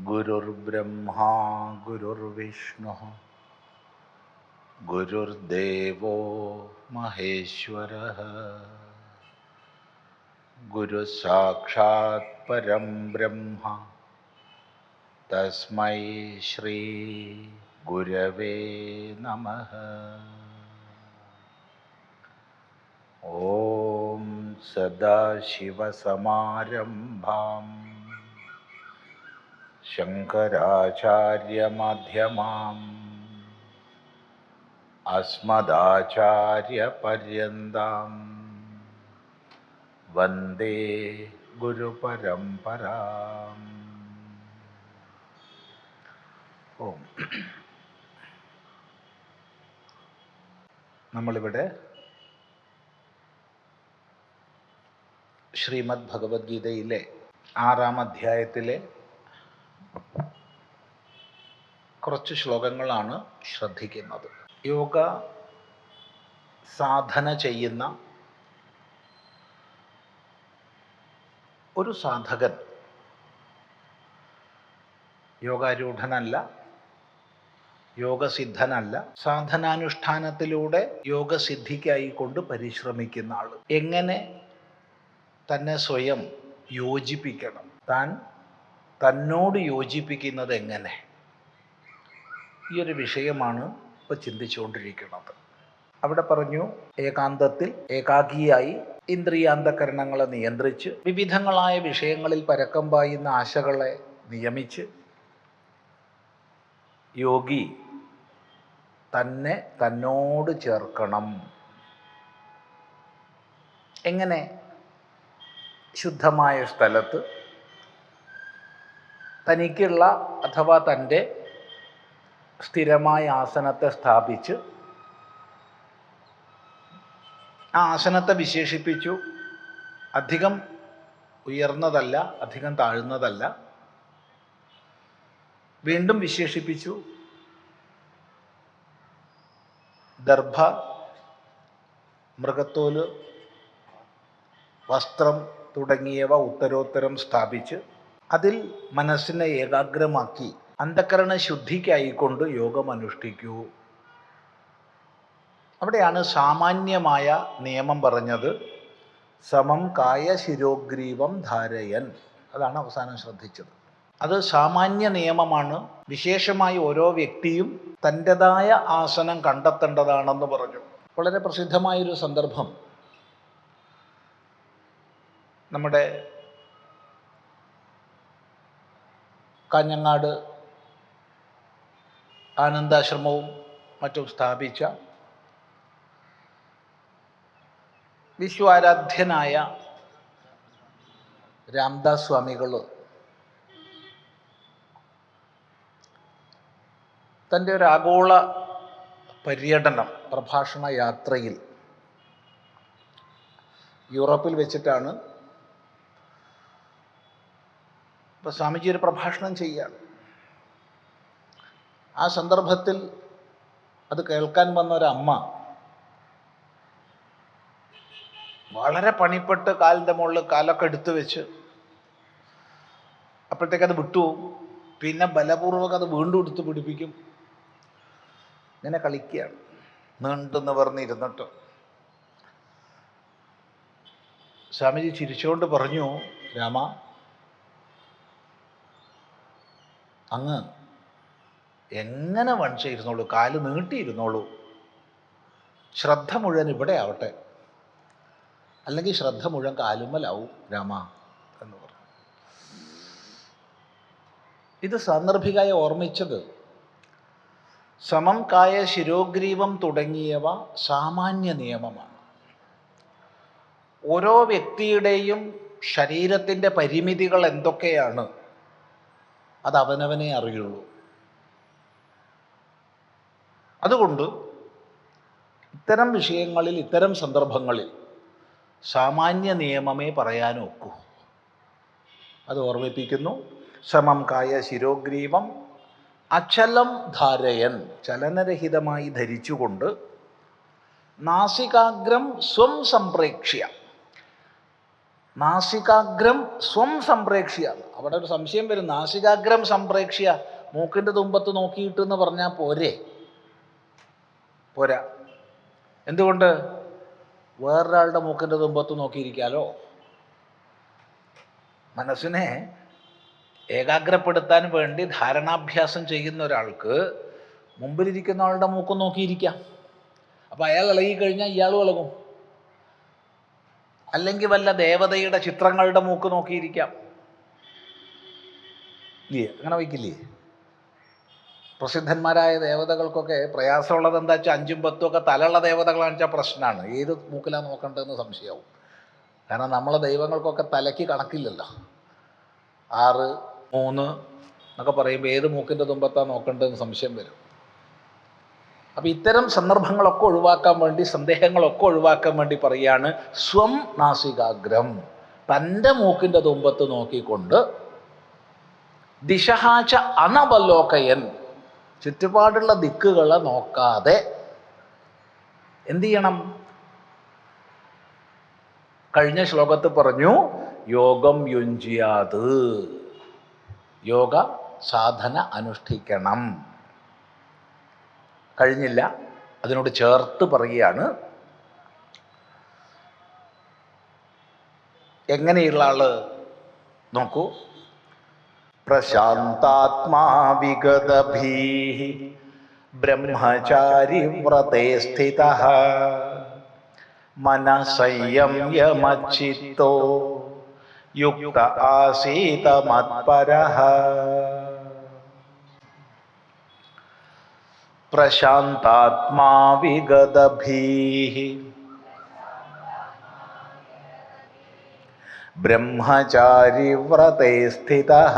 ഗുരുർബ്രഹ്മാ ഗുരുർവിഷ്ണു ഗുരുർദേവോ മഹേശ്വരഃ ഗുരു സാക്ഷാത് പരം ബ്രഹ്മ തസ്മൈ ശ്രീ ഗുരവേ നമഃ. ഓം സദാശിവസമാരംഭാം ശങ്കരാചാര്യമധ്യമാം അസ്മദാചാര്യപര്യന്താം വന്ദേ ഗുരുപരമ്പരാം. ഓം. നമ്മളിവിടെ ശ്രീമദ് ഭഗവത്ഗീതയിലെ 6-ാം അധ്യായത്തിലെ കുറച്ച് ശ്ലോകങ്ങളാണ് ശ്രദ്ധിക്കുന്നത്. യോഗ സാധന ചെയ്യുന്ന ഒരു സാധകൻ യോഗാരൂഢനല്ല, യോഗസിദ്ധനല്ല, സാധനാനുഷ്ഠാനത്തിലൂടെ യോഗസിദ്ധിക്കായിക്കൊണ്ട് പരിശ്രമിക്കുന്ന ആൾ എങ്ങനെ തന്നെ സ്വയം യോജിപ്പിക്കണം, താൻ തന്നോട് യോജിപ്പിക്കുന്നത് എങ്ങനെ, ഈ ഒരു വിഷയമാണ് ഇപ്പോൾ ചിന്തിച്ചുകൊണ്ടിരിക്കുന്നത്. അവിടെ പറഞ്ഞു, ഏകാന്തത്തിൽ ഏകാഗിയായി ഇന്ദ്രിയാന്തകരണങ്ങളെ നിയന്ത്രിച്ച് വിവിധങ്ങളായ വിഷയങ്ങളിൽ പരക്കം പായുന്ന ആശകളെ നിയമിച്ച് യോഗി തന്നെ തന്നോട് ചേർക്കണം. എങ്ങനെ? ശുദ്ധമായ സ്ഥലത്ത് തനിക്കുള്ള അഥവാ തൻ്റെ സ്ഥിരമായ ആസനത്തെ സ്ഥാപിച്ച് ആ ആസനത്തെ വിശേഷിപ്പിച്ചു. അധികം ഉയർന്നതല്ല, അധികം താഴ്ന്നതല്ല. വീണ്ടും വിശേഷിപ്പിച്ചു. ദർഭ, മൃഗത്തോല്, വസ്ത്രം തുടങ്ങിയവ ഉത്തരോത്തരം സ്ഥാപിച്ച് അതിൽ മനസ്സിനെ ഏകാഗ്രമാക്കി അന്ധകരണ ശുദ്ധിക്കായിക്കൊണ്ട് യോഗം അനുഷ്ഠിക്കൂ. അവിടെയാണ് സാമാന്യമായ നിയമം പറഞ്ഞത്. സമം കായ ശിരോഗ്രീവം ധാരയൻ. അതാണ് അവസാനം ശ്രദ്ധിച്ചത്. അത് സാമാന്യ നിയമമാണ്. വിശേഷമായി ഓരോ വ്യക്തിയും തൻ്റെതായ ആസനം കണ്ടെത്തേണ്ടതാണെന്ന് പറഞ്ഞു. വളരെ പ്രസിദ്ധമായൊരു സന്ദർഭം നമ്മുടെ കാഞ്ഞങ്ങാട് ആനന്ദാശ്രമവും മറ്റും സ്ഥാപിച്ച വിശ്വാരാധ്യനായ രാംദാസ് സ്വാമികൾ തൻ്റെ ഒരു ആഗോള പര്യടനം, പ്രഭാഷണ യാത്രയിൽ യൂറോപ്പിൽ വെച്ചിട്ടാണ്. ഇപ്പോൾ സ്വാമിജി ഒരു പ്രഭാഷണം ചെയ്യുകയാണ്. ആ സന്ദർഭത്തിൽ അത് കേൾക്കാൻ വന്ന ഒരമ്മ വളരെ പണിപ്പെട്ട് കാലിൻ്റെ മുകളിൽ കാലൊക്കെ എടുത്തു വെച്ച് അപ്പോഴത്തേക്കത് വിട്ടുപോകും. പിന്നെ ബലപൂർവ്വം അത് വീണ്ടും എടുത്ത് പിടിപ്പിക്കും. ഇങ്ങനെ കളിക്കുകയാണ്, നീണ്ടു നിവർന്നിരുന്നിട്ട്. സ്വാമിജി ചിരിച്ചുകൊണ്ട് പറഞ്ഞു, രാമ, അങ്ങ് എങ്ങനെ വണിച്ചിരുന്നോളൂ, കാല് നീട്ടിയിരുന്നോളൂ, ശ്രദ്ധ മുഴുവൻ ഇവിടെ ആവട്ടെ, അല്ലെങ്കിൽ ശ്രദ്ധ മുഴുവൻ കാലുമ്മലാവും രാമ എന്ന് പറഞ്ഞു. ഇത് സാന്ദർഭികമായി ഓർമ്മിച്ചത് സമം കായ ശിരോഗ്രീവം തുടങ്ങിയവ സാമാന്യ നിയമമാണ്. ഓരോ വ്യക്തിയുടെയും ശരീരത്തിൻ്റെ പരിമിതികൾ എന്തൊക്കെയാണ് അത് അവനവനെ അറിയുള്ളൂ. അതുകൊണ്ട് ഇത്തരം വിഷയങ്ങളിൽ, ഇത്തരം സന്ദർഭങ്ങളിൽ സാമാന്യ നിയമമേ പറയാനൊക്കൂ. അത് ഓർമ്മിപ്പിക്കുന്നു. സമം കായ ശിരോഗ്രീവം അചലം ധാരയൻ, ചലനരഹിതമായി ധരിച്ചുകൊണ്ട് നാസികാഗ്രം സ്വം സംപ്രേക്ഷ്യ, നാസികാഗ്രം സ്വം സംപ്രേക്ഷ്യ. അവിടെ ഒരു സംശയം വരും. നാസികാഗ്രം സംപ്രേക്ഷ്യ, മൂക്കിൻ്റെ തുമ്പത്ത് നോക്കിയിട്ട് എന്ന് പറഞ്ഞാൽ പോരാ. എന്തുകൊണ്ട്? വേറൊരാളുടെ മൂക്കിൻ്റെ തുമ്പത്ത് നോക്കിയിരിക്കാലോ. മനസ്സിനെ ഏകാഗ്രപ്പെടുത്താൻ വേണ്ടി ധാരണാഭ്യാസം ചെയ്യുന്ന ഒരാൾക്ക് മുമ്പിലിരിക്കുന്ന ആളുടെ മൂക്ക് നോക്കിയിരിക്കാം. അപ്പം അയാൾ ഇളകിക്കഴിഞ്ഞാൽ ഇയാളും ഇളകും. അല്ലെങ്കിൽ വല്ല ദേവതയുടെ ചിത്രങ്ങളുടെ മൂക്ക് നോക്കിയിരിക്കാം. ഇല്ലേ? അങ്ങനെ വയ്ക്കില്ലേ? പ്രസിദ്ധന്മാരായ ദേവതകൾക്കൊക്കെ പ്രയാസമുള്ളത് എന്താ വെച്ചാൽ 5ഉം 10ഉം ഒക്കെ തലയുള്ള ദേവതകളാണെന്ന് വെച്ചാൽ പ്രശ്നമാണ്. ഏത് മൂക്കിലാണ് നോക്കേണ്ടതെന്ന് സംശയമാവും. കാരണം നമ്മളെ ദൈവങ്ങൾക്കൊക്കെ തലയ്ക്ക് കണക്കില്ലല്ലോ. 6, 3 എന്നൊക്കെ പറയുമ്പോൾ ഏത് മൂക്കിൻ്റെ തുമ്പത്താണ് നോക്കേണ്ടതെന്ന് സംശയം വരും. അപ്പം ഇത്തരം സന്ദർഭങ്ങളൊക്കെ ഒഴിവാക്കാൻ വേണ്ടി, സന്ദേഹങ്ങളൊക്കെ ഒഴിവാക്കാൻ വേണ്ടി പറയുകയാണ് സ്വം നാസികാഗ്രം, തൻ്റെ മൂക്കിൻ്റെ തുമ്പത്ത് നോക്കിക്കൊണ്ട് ദിശഹാച അനവലോകയൻ, ചുറ്റുപാടുള്ള ദിക്കുകളെ നോക്കാതെ എന്ത് ചെയ്യണം? കഴിഞ്ഞ ശ്ലോകത്ത് പറഞ്ഞു യോഗം യുഞ്ജിയാത്, യോഗ സാധന അനുഷ്ഠിക്കണം. കഴിഞ്ഞില്ല, അതിനോട് ചേർത്ത് പറയുകയാണ് എങ്ങനെയുള്ള ആള് നോക്കൂ. പ്രശാന്താത്മാ വിഗതഭീഃ ബ്രഹ്മചാരി വ്രതേ സ്ഥിതഃ മനഃസംയമ്യമച്ഛിത്തോ യുക്ത ആസീത മത്പരഃ. പ്രശാന്താത്മാ വിഗതഭീഃ ബ്രഹ്മചാരി വ്രതേ സ്ഥിതഃ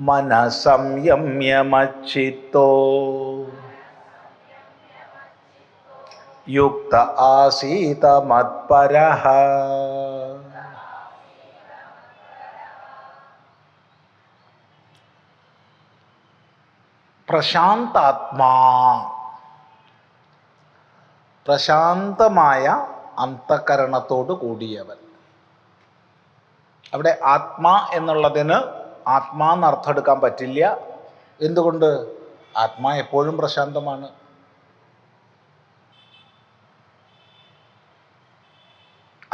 മനഃസംയമ്യമച്ഛിത്തോ യുക്ത ആസീത മത്പരഃ. പ്രശാന്താത്മാ, പ്രശാന്തമായ അന്തഃകരണത്തോട് കൂടിയവൻ. അവിടെ ആത്മാ എന്നുള്ളതിന് ആത്മാ എന്നർത്ഥം എടുക്കാൻ പറ്റില്ല. എന്തുകൊണ്ട്? ആത്മാ എപ്പോഴും പ്രശാന്തമാണ്.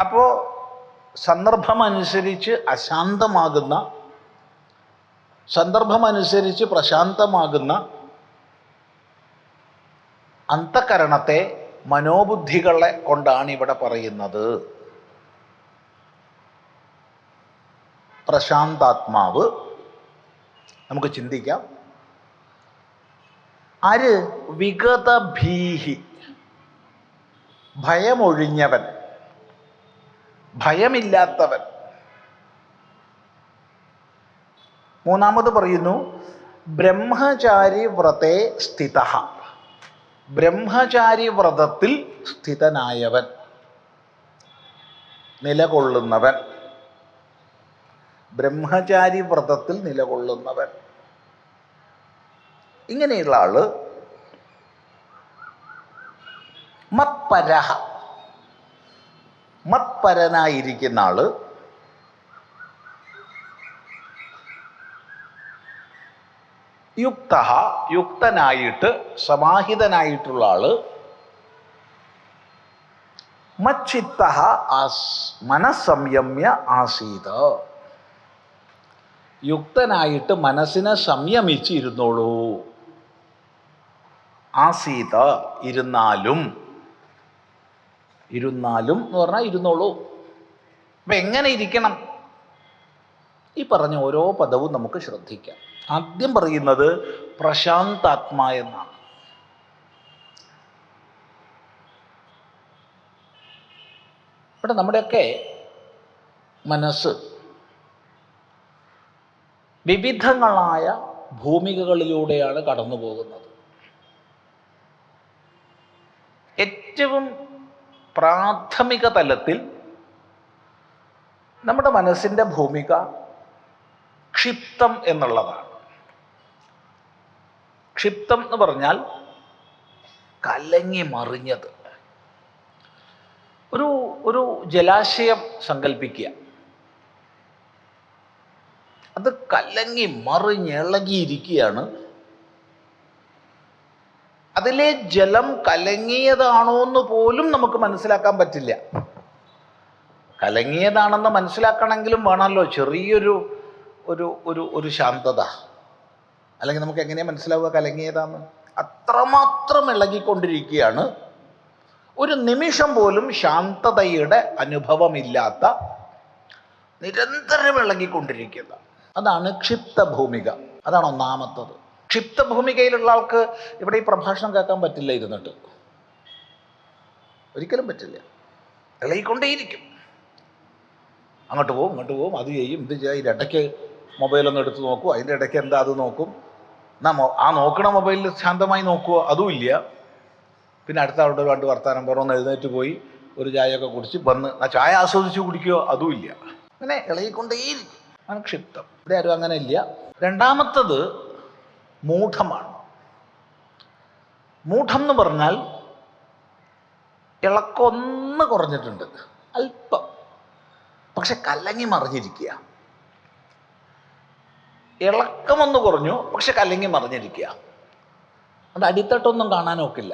അപ്പോൾ സന്ദർഭമനുസരിച്ച് അശാന്തമാകുന്ന, സന്ദർഭമനുസരിച്ച് പ്രശാന്തമാകുന്ന അന്തഃകരണത്തെ, മനോബുദ്ധികളെ കൊണ്ടാണ് ഇവിടെ പറയുന്നത്. പ്രശാന്താത്മാവ് നമുക്ക് ചിന്തിക്കാം. ആര്? വിഗതഭീഹി, ഭയമൊഴിഞ്ഞവൻ, ഭയമില്ലാത്തവൻ. മൂന്നാമത് പറയുന്നു ബ്രഹ്മചാരി വ്രതേ സ്ഥിതഃ, ബ്രഹ്മചാരി വ്രതത്തിൽ സ്ഥിതനായവൻ, നിലകൊള്ളുന്നവൻ. ബ്രഹ്മചാരി വ്രതത്തിൽ നിലകൊള്ളുന്നവൻ. ഇങ്ങനെയുള്ള ആള് മത്പരഃ, മത്പരനായിരിക്കുന്ന ആള് യുക്ത, യുക്തനായിട്ട് സമാഹിതനായിട്ടുള്ള ആള് മച്ചിത്ത മനഃസംയമ്യ ആസീത, യുക്തനായിട്ട് മനസ്സിനെ സംയമിച്ചിരുന്നോളൂ. ആസീത ഇരുന്നാലും, ഇരുന്നാലും എന്ന് പറഞ്ഞാൽ ഇരുന്നോളൂ. അപ്പം എങ്ങനെ ഇരിക്കണം? ഈ പറഞ്ഞ ഓരോ പദവും നമുക്ക് ശ്രദ്ധിക്കാം. ആദ്യം പറയുന്നത് പ്രശാന്താത്മാ എന്നാണ്. ഇവിടെ നമ്മുടെയൊക്കെ മനസ്സ് വിവിധങ്ങളായ ഭൂമികകളിലൂടെയാണ് കടന്നു പോകുന്നത്. ഏറ്റവും പ്രാഥമിക തലത്തിൽ നമ്മുടെ മനസ്സിൻ്റെ ഭൂമിക ക്ഷിപ്തം എന്നുള്ളതാണ്. ക്ഷിപ്തം എന്ന് പറഞ്ഞാൽ കലങ്ങി മറിഞ്ഞത്. ഒരു ഒരു ജലാശയം സങ്കല്പിക്കുക. അത് കലങ്ങി മറിഞ്ഞിളകിയിരിക്കുകയാണ്. അതിലെ ജലം കലങ്ങിയതാണോ എന്ന് പോലും നമുക്ക് മനസ്സിലാക്കാൻ പറ്റില്ല. കലങ്ങിയതാണെന്ന് മനസ്സിലാക്കണമെങ്കിലും വേണമല്ലോ ചെറിയൊരു ഒരു ഒരു ഒരു ശാന്തത. അല്ലെങ്കിൽ നമുക്ക് എങ്ങനെയാണ് മനസ്സിലാവുക കലങ്ങിയതാന്ന്? അത്രമാത്രം ഇളകിക്കൊണ്ടിരിക്കുകയാണ്. ഒരു നിമിഷം പോലും ശാന്തതയുടെ അനുഭവമില്ലാത്ത, നിരന്തരം ഇളകിക്കൊണ്ടിരിക്കുക. അതാണ് ക്ഷിപ്തഭൂമിക. അതാണ് ഒന്നാമത്തത്. ക്ഷിപ്തഭൂമികയിലുള്ള ആൾക്ക് ഇവിടെ ഈ പ്രഭാഷണം കേൾക്കാൻ പറ്റില്ല ഇരുന്നിട്ട്. ഒരിക്കലും പറ്റില്ല. ഇളകിക്കൊണ്ടേയിരിക്കും. അങ്ങോട്ട് പോവും, ഇങ്ങോട്ട് പോവും, അത് ചെയ്യും, ഇത് ചെയ്യും. അതിൻ്റെ ഇടയ്ക്ക് മൊബൈലൊന്നും എടുത്ത് നോക്കും, അതിൻ്റെ ഇടയ്ക്ക് എന്താ അത് നോക്കും. ആ നോക്കണ മൊബൈലിൽ ശാന്തമായി നോക്കുമോ? അതും ഇല്ല. പിന്നെ അടുത്ത ആളുടെ രണ്ട് വർത്താനം പറഞ്ഞൊന്ന് എഴുന്നേറ്റ് പോയി ഒരു ചായയൊക്കെ കുടിച്ച് വന്ന് ആ ചായ ആസ്വദിച്ച് കുടിക്കുകയോ? അതും ഇല്ല. അങ്ങനെ ഇളകിക്കൊണ്ടേയിരിക്കും. ആണ് ക്ഷിപ്തം. ഇവിടെ ആരും അങ്ങനെ ഇല്ല. രണ്ടാമത്തത് മൂഢമാണ്. മൂഢം എന്ന് പറഞ്ഞാൽ ഇളക്കൊന്ന് കുറഞ്ഞിട്ടുണ്ട്, അല്പം, പക്ഷെ കലങ്ങി മറിഞ്ഞിരിക്കുക. ഇളക്കമൊന്ന് കുറഞ്ഞു, പക്ഷെ കലങ്ങി മറിഞ്ഞിരിക്കുക. അത് അടിത്തട്ടൊന്നും കാണാനൊക്കില്ല.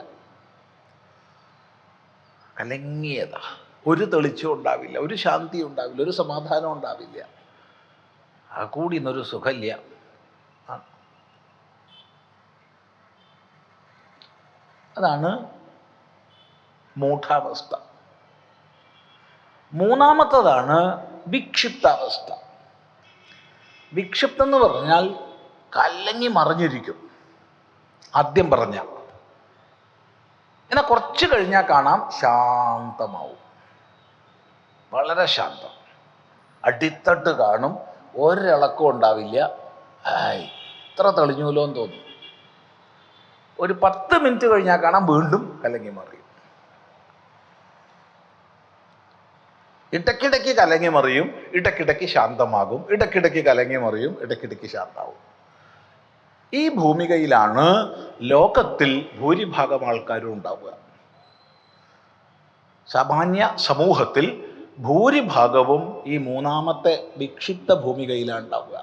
കലങ്ങിയതാ. ഒരു തെളിച്ചം ഉണ്ടാവില്ല, ഒരു ശാന്തി ഉണ്ടാവില്ല, ഒരു സമാധാനം ഉണ്ടാവില്ല. ആ കൂടി ഇന്നൊരു സുഖമില്ല. അതാണ് മൂഢാവസ്ഥ. മൂന്നാമത്തതാണ് വിക്ഷിപ്താവസ്ഥ. വിക്ഷിപ്തം എന്ന് പറഞ്ഞാൽ കലങ്ങി മറിഞ്ഞിരിക്കും. ആദ്യം പറഞ്ഞ എന്നാൽ കുറച്ച് കഴിഞ്ഞാൽ കാണാം ശാന്തമാവും. വളരെ ശാന്തം. അടിത്തട്ട് കാണും, ഒരിളക്കം ഉണ്ടാവില്ല. ഇത്ര തെളിഞ്ഞൂലോ എന്ന് തോന്നും. ഒരു 10 മിനിറ്റ് കഴിഞ്ഞാൽ കാണാം വീണ്ടും കലങ്ങി മറിയും. ഇടയ്ക്കിടയ്ക്ക് കലങ്ങി മറിയും, ഇടയ്ക്കിടയ്ക്ക് ശാന്തമാകും, ഇടയ്ക്കിടയ്ക്ക് കലങ്ങി മറിയും, ഇടയ്ക്കിടയ്ക്ക് ശാന്തമാവും. ഈ ഭൂമികയിലാണ് ലോകത്തിൽ ഭൂരിഭാഗം ആൾക്കാരും ഉണ്ടാവുക. സാമാന്യ സമൂഹത്തിൽ ഭൂരിഭാഗവും ഈ മൂന്നാമത്തെ വിക്ഷിപ്ത ഭൂമികയിലാണ് ഉണ്ടാവുക.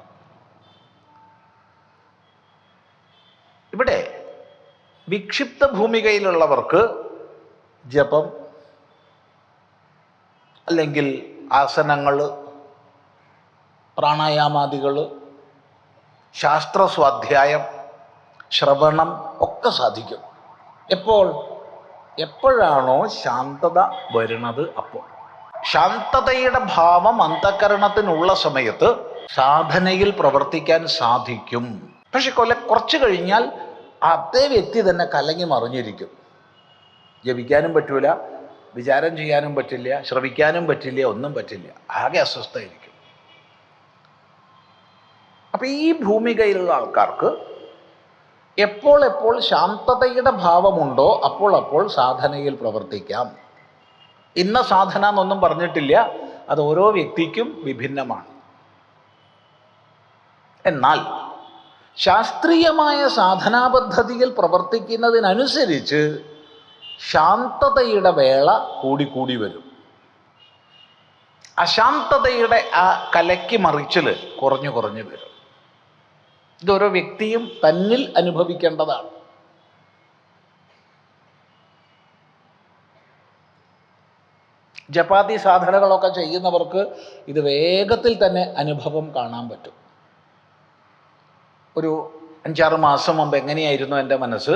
ഇവിടെ വിക്ഷിപ്ത ഭൂമികയിലുള്ളവർക്ക് ജപം, അല്ലെങ്കിൽ ആസനങ്ങൾ, പ്രാണായാമാദികൾ, ശാസ്ത്രസ്വാധ്യായം, ശ്രവണം ഒക്കെ സാധിക്കും. എപ്പോഴാണോ ശാന്തത വരുന്നത് അപ്പോൾ. ശാന്തതയുടെ ഭാവം അന്ധകരണത്തിനുള്ള സമയത്ത് സാധനയിൽ പ്രവർത്തിക്കാൻ സാധിക്കും. പക്ഷെ കുറച്ച് കഴിഞ്ഞാൽ അതേ വ്യക്തി തന്നെ കലങ്ങി മറിഞ്ഞിരിക്കും. ജപിക്കാനും പറ്റൂല, വിചാരം ചെയ്യാനും പറ്റില്ല, ശ്രവിക്കാനും പറ്റില്ല, ഒന്നും പറ്റില്ല. ആകെ അസ്വസ്ഥമായിരിക്കും. അപ്പം ഈ ഭൂമികയിലുള്ള ആൾക്കാർക്ക് എപ്പോൾ ശാന്തതയുടെ ഭാവമുണ്ടോ അപ്പോൾ സാധനയിൽ പ്രവർത്തിക്കാം. ഇന്ന സാധന എന്നൊന്നും പറഞ്ഞിട്ടില്ല. അത് ഓരോ വ്യക്തിക്കും വിഭിന്നമാണ്. എന്നാൽ ശാസ്ത്രീയമായ സാധനാ പദ്ധതിയിൽ പ്രവർത്തിക്കുന്നതിനനുസരിച്ച് ശാന്തതയുടെ വേള കൂടിക്കൂടി വരും. അശാന്തതയുടെ ആ കലക്കി മറിച്ചിൽ കുറഞ്ഞു വരും. ഇതൊരോ വ്യക്തിയും തന്നിൽ അനുഭവിക്കേണ്ടതാണ്. ജപാതി സാധനകളൊക്കെ ചെയ്യുന്നവർക്ക് ഇത് വേഗത്തിൽ തന്നെ അനുഭവം കാണാൻ പറ്റും. ഒരു 5-6 മാസം മുമ്പ് എങ്ങനെയായിരുന്നു എൻ്റെ മനസ്സ്,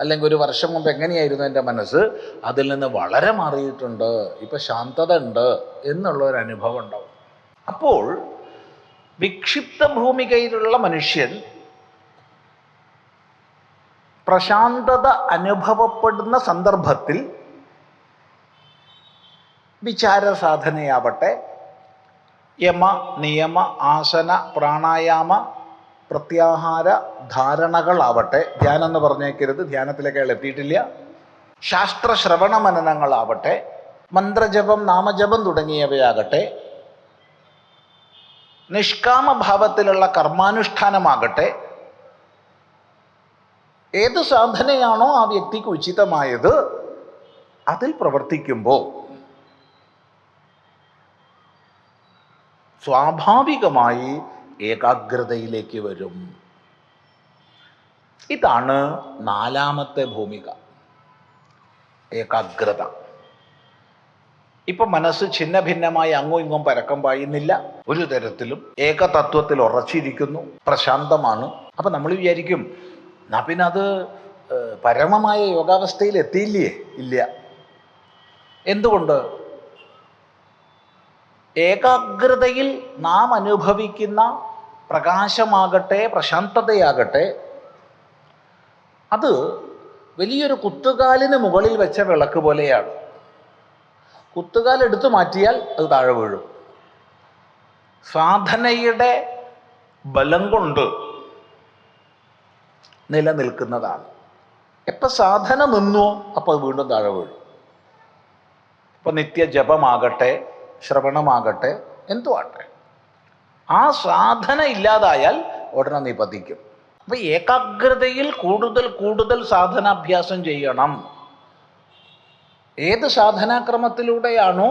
അല്ലെങ്കിൽ ഒരു വർഷം മുമ്പ് എങ്ങനെയായിരുന്നു എൻ്റെ മനസ്സ്, അതിൽ നിന്ന് വളരെ മാറിയിട്ടുണ്ട്, ഇപ്പം ശാന്തത ഉണ്ട് എന്നുള്ളൊരു അനുഭവം ഉണ്ടാവും. അപ്പോൾ വിക്ഷിപ്ത ഭൂമികയിലുള്ള മനുഷ്യൻ പ്രശാന്തത അനുഭവപ്പെടുന്ന സന്ദർഭത്തിൽ വിചാര സാധനയാവട്ടെ, യമ നിയമ ആസന പ്രാണായാമ പ്രത്യാഹാര ധാരണകളാവട്ടെ, ധ്യാനം എന്ന് പറഞ്ഞേക്കരുത്, ധ്യാനത്തിലേക്ക് അയാൾ എത്തിയിട്ടില്ല, ശാസ്ത്രശ്രവണ മനനങ്ങളാവട്ടെ, മന്ത്രജപം നാമജപം തുടങ്ങിയവയാകട്ടെ, നിഷ്കാമഭാവത്തിലുള്ള കർമാനുഷ്ഠാനമാകട്ടെ, ഏത് സാധനയാണോ ആ വ്യക്തിക്ക് ഉചിതമായത് അതിൽ പ്രവർത്തിക്കുമ്പോൾ സ്വാഭാവികമായി ഏകാഗ്രതയിലേക്ക് വരും. ഇതാണ് നാലാമത്തെ ഭൂമിക, ഏകാഗ്രത. ഇപ്പൊ മനസ്സ് ഛിന്ന ഭിന്നമായി അങ്ങും ഇങ്ങും പരക്കം പായുന്നില്ല, ഒരു തരത്തിലും ഏകതത്വത്തിൽ ഉറച്ചിരിക്കുന്നു, പ്രശാന്തമാണ്. അപ്പൊ നമ്മൾ വിചാരിക്കും, എന്നാ പിന്നെ അത് പരമമായ യോഗാവസ്ഥയിൽ എത്തിയില്ലേ? ഇല്ല. എന്തുകൊണ്ട്? ഏകാഗ്രതയിൽ നാം അനുഭവിക്കുന്ന പ്രകാശമാകട്ടെ പ്രശാന്തതയാകട്ടെ, അത് വലിയൊരു കുത്തുകാലിന് മുകളിൽ വെച്ച വിളക്ക് പോലെയാണ്. കുത്തുകാൽ എടുത്തു മാറ്റിയാൽ അത് താഴെ വീഴും. സാധനയുടെ ബലം കൊണ്ട് നിലനിൽക്കുന്നതാണ്. എപ്പോൾ സാധന നിന്നോ അപ്പോൾ അത് വീണ്ടും താഴെ വീഴും. ഇപ്പം നിത്യജപമാകട്ടെ ശ്രവണമാകട്ടെ എന്തുമാകട്ടെ, ആ സാധന ഇല്ലാതായാൽ ഉടനെ നിപതിക്കും. അപ്പം ഏകാഗ്രതയിൽ കൂടുതൽ കൂടുതൽ സാധനാഭ്യാസം ചെയ്യണം. ഏത് സാധനാക്രമത്തിലൂടെയാണോ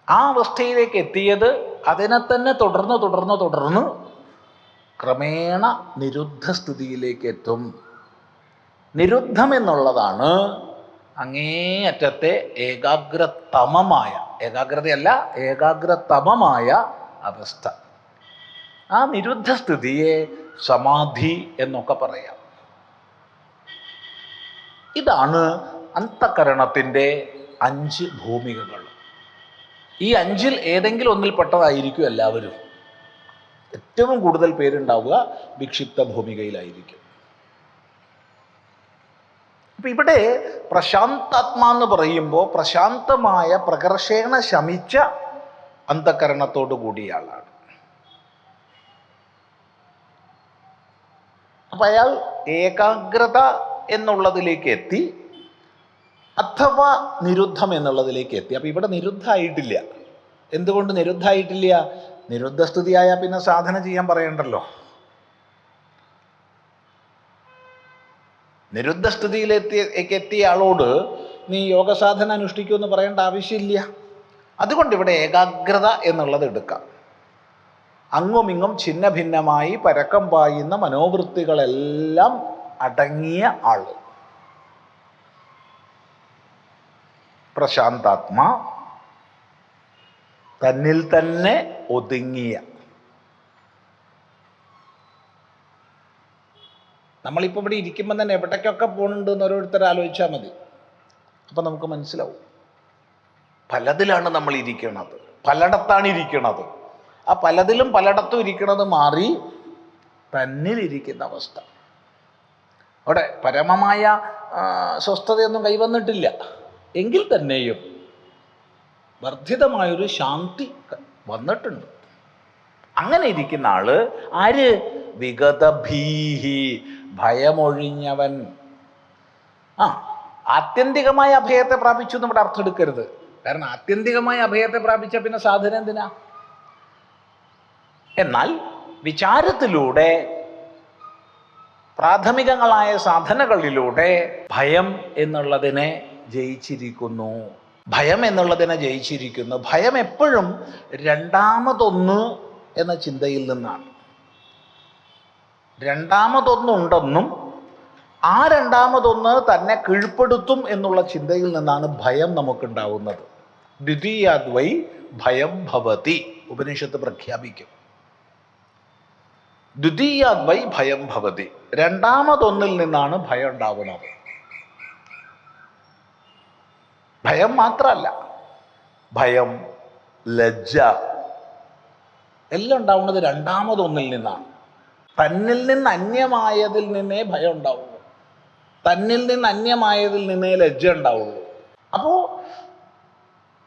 ആ അവസ്ഥയിലേക്ക് എത്തിയത് അതിനെ തന്നെ തുടർന്ന് തുടർന്ന് തുടർന്ന് ക്രമേണ നിരുദ്ധ സ്ഥിതിയിലേക്ക് എത്തും. നിരുദ്ധം എന്നുള്ളതാണ് അങ്ങേയറ്റത്തെ ഏകാഗ്രതമമായ, ഏകാഗ്രതയല്ല ഏകാഗ്രതമമായ അവസ്ഥ. ആ നിരുദ്ധ സ്ഥിതിയെ സമാധി എന്നൊക്കെ പറയാം. ഇതാണ് അന്തഃകരണത്തിൻ്റെ 5 ഭൂമികകൾ. ഈ 5-ൽ ഏതെങ്കിലും ഒന്നിൽപ്പെട്ടതായിരിക്കും എല്ലാവരും. ഏറ്റവും കൂടുതൽ പേരുണ്ടാവുക വിക്ഷിപ്ത ഭൂമികയിലായിരിക്കും. അപ്പം ഇവിടെ പ്രശാന്താത്മാ എന്ന് പറയുമ്പോൾ പ്രശാന്തമായ പ്രകർഷേണ ശമിച്ച അന്തഃകരണത്തോടു കൂടിയ ആളാണ്. അപ്പം അയാൾ ഏകാഗ്രത എന്നുള്ളതിലേക്ക് എത്തി, അഥവാ നിരുദ്ധം എന്നുള്ളതിലേക്ക് എത്തി. അപ്പം ഇവിടെ നിരുദ്ധമായിട്ടില്ല. എന്തുകൊണ്ട് നിരുദ്ധമായിട്ടില്ല? നിരുദ്ധസ്ഥിതിയായാൽ പിന്നെ സാധന ചെയ്യാൻ പറയണ്ടല്ലോ. നിരുദ്ധസ്ഥിതിയിലെത്തിയ ആളോട് നീ യോഗസാധന അനുഷ്ഠിക്കുമെന്ന് പറയേണ്ട ആവശ്യമില്ല. അതുകൊണ്ട് ഇവിടെ ഏകാഗ്രത എന്നുള്ളത് എടുക്കാം. അങ്ങും ഇങ്ങും ഛിന്ന ഭിന്നമായി പരക്കം പായുന്ന മനോവൃത്തികളെല്ലാം അടങ്ങിയ ആള്, പ്രശാന്താത്മാ, തന്നിൽ തന്നെ ഒതുങ്ങിയ. നമ്മളിപ്പോൾ ഇവിടെ ഇരിക്കുമ്പോൾ തന്നെ എവിടേക്കൊക്കെ പോകുന്നുണ്ട് എന്ന് ഓരോരുത്തർ ആലോചിച്ചാൽ മതി. അപ്പം നമുക്ക് മനസ്സിലാവും പലതിലാണ് നമ്മൾ ഇരിക്കുന്നത്, പലയിടത്താണ് ഇരിക്കുന്നത്. ആ പലതിലും പലയിടത്തും ഇരിക്കുന്നത് മാറി തന്നിലിരിക്കുന്ന അവസ്ഥ. അവിടെ പരമമായ സ്വസ്ഥതയൊന്നും കൈവന്നിട്ടില്ല എങ്കിൽ തന്നെയും വർദ്ധിതമായൊരു ശാന്തി വന്നിട്ടുണ്ട്. അങ്ങനെ ഇരിക്കുന്ന ആള് ആര്? വിഗതഭീഹി, ഭയമൊഴിഞ്ഞവൻ. ആത്യന്തികമായ അഭയത്തെ പ്രാപിച്ചു എന്ന് ഇവിടെ അർത്ഥം എടുക്കരുത്. കാരണം ആത്യന്തികമായ അഭയത്തെ പ്രാപിച്ച പിന്നെ സാധന എന്തിനാ? എന്നാൽ വിചാരത്തിലൂടെ, പ്രാഥമികങ്ങളായ സാധനകളിലൂടെ ഭയം എന്നുള്ളതിനെ ജയിച്ചിരിക്കുന്നു. ഭയം എന്നുള്ളതിനെ ജയിച്ചിരിക്കുന്നു. ഭയം എപ്പോഴും രണ്ടാമതൊന്ന് എന്ന ചിന്തയിൽ നിന്നാണ്. രണ്ടാമതൊന്നുണ്ടെന്നും ആ രണ്ടാമതൊന്ന് തന്നെ കീഴ്പ്പെടുത്തും എന്നുള്ള ചിന്തയിൽ നിന്നാണ് ഭയം നമുക്കുണ്ടാവുന്നത്. ദ്വിതീയാദ്വൈ ഭയം ഭവതി, ഉപനിഷത്ത് പ്രഖ്യാപിക്കും. ദ്വിതീയാദ്വൈ ഭയം ഭവതി, രണ്ടാമതൊന്നിൽ നിന്നാണ് ഭയം ഉണ്ടാവുന്നത്. ഭയം മാത്രമല്ല, ഭയം, ലജ്ജ എല്ലാം ഉണ്ടാവുന്നത് രണ്ടാമതൊന്നിൽ നിന്നാണ്. തന്നിൽ നിന്ന് അന്യമായതിൽ നിന്നേ ഭയം ഉണ്ടാവുള്ളൂ, തന്നിൽ നിന്ന് അന്യമായതിൽ നിന്നേ ലജ്ജ ഉണ്ടാവുള്ളൂ. അപ്പോൾ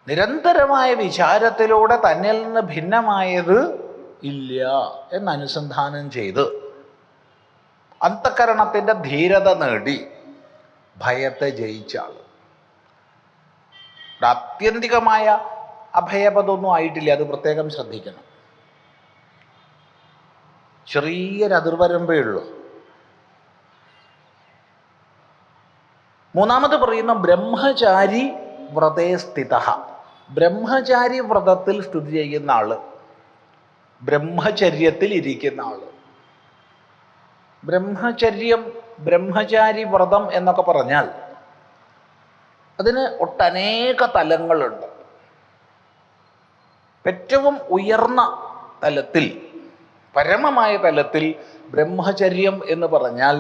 നിരന്തരമായ വിചാരത്തിലൂടെ തന്നിൽ നിന്ന് ഭിന്നമായത് ഇല്ല എന്ന് അനുസന്ധാനം ചെയ്ത് അന്തഃകരണത്തിൻ്റെ ധീരത നേടി ഭയത്തെ ജയിച്ച ആൾ. ആത്യന്തികമായ അഭയപദമൊന്നും ആയിട്ടില്ല, അത് പ്രത്യേകം ശ്രദ്ധിക്കണം. ചെറിയൊരു അതിർവരമ്പേ ഉള്ളൂ. മൂന്നാമത് പറയുന്ന ബ്രഹ്മചാരി വ്രതേ സ്ഥിതഃ. ബ്രഹ്മചാരി വ്രതത്തിൽ സ്ഥിതി ചെയ്യുന്ന ആള്, ബ്രഹ്മചര്യത്തിൽ ഇരിക്കുന്ന ആള്. ബ്രഹ്മചര്യം, ബ്രഹ്മചാരി വ്രതം എന്നൊക്കെ പറഞ്ഞാൽ അതിന് ഒട്ടനേക തലങ്ങളുണ്ട്. ഏറ്റവും ഉയർന്ന തലത്തിൽ, പരമമായ തലത്തിൽ ബ്രഹ്മചര്യം എന്ന് പറഞ്ഞാൽ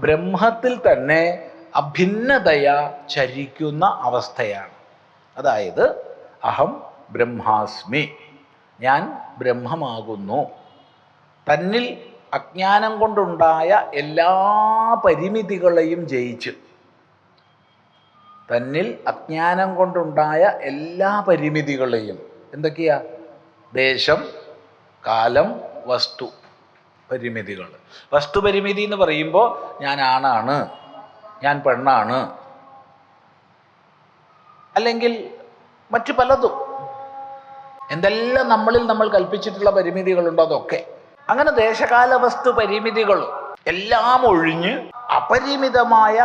ബ്രഹ്മത്തിൽ തന്നെ അഭിന്നതയ ചരിക്കുന്ന അവസ്ഥയാണ്. അതായത് അഹം ബ്രഹ്മാസ്മി, ഞാൻ ബ്രഹ്മമാകുന്നു. തന്നിൽ അജ്ഞാനം കൊണ്ടുണ്ടായ എല്ലാ പരിമിതികളെയും ജയിച്ച്, തന്നിൽ അജ്ഞാനം കൊണ്ടുണ്ടായ എല്ലാ പരിമിതികളെയും, എന്തൊക്കെയാ? ദേശം, കാലം, വസ്തു പരിമിതികൾ. വസ്തുപരിമിതി എന്ന് പറയുമ്പോൾ ഞാൻ ആണാണ്, ഞാൻ പെണ്ണാണ്, അല്ലെങ്കിൽ മറ്റു പലതും, എന്തെല്ലാം നമ്മൾ കൽപ്പിച്ചിട്ടുള്ള പരിമിതികളുണ്ടോ അതൊക്കെ. അങ്ങനെ ദേശകാല വസ്തു പരിമിതികൾ എല്ലാം ഒഴിഞ്ഞ് അപരിമിതമായ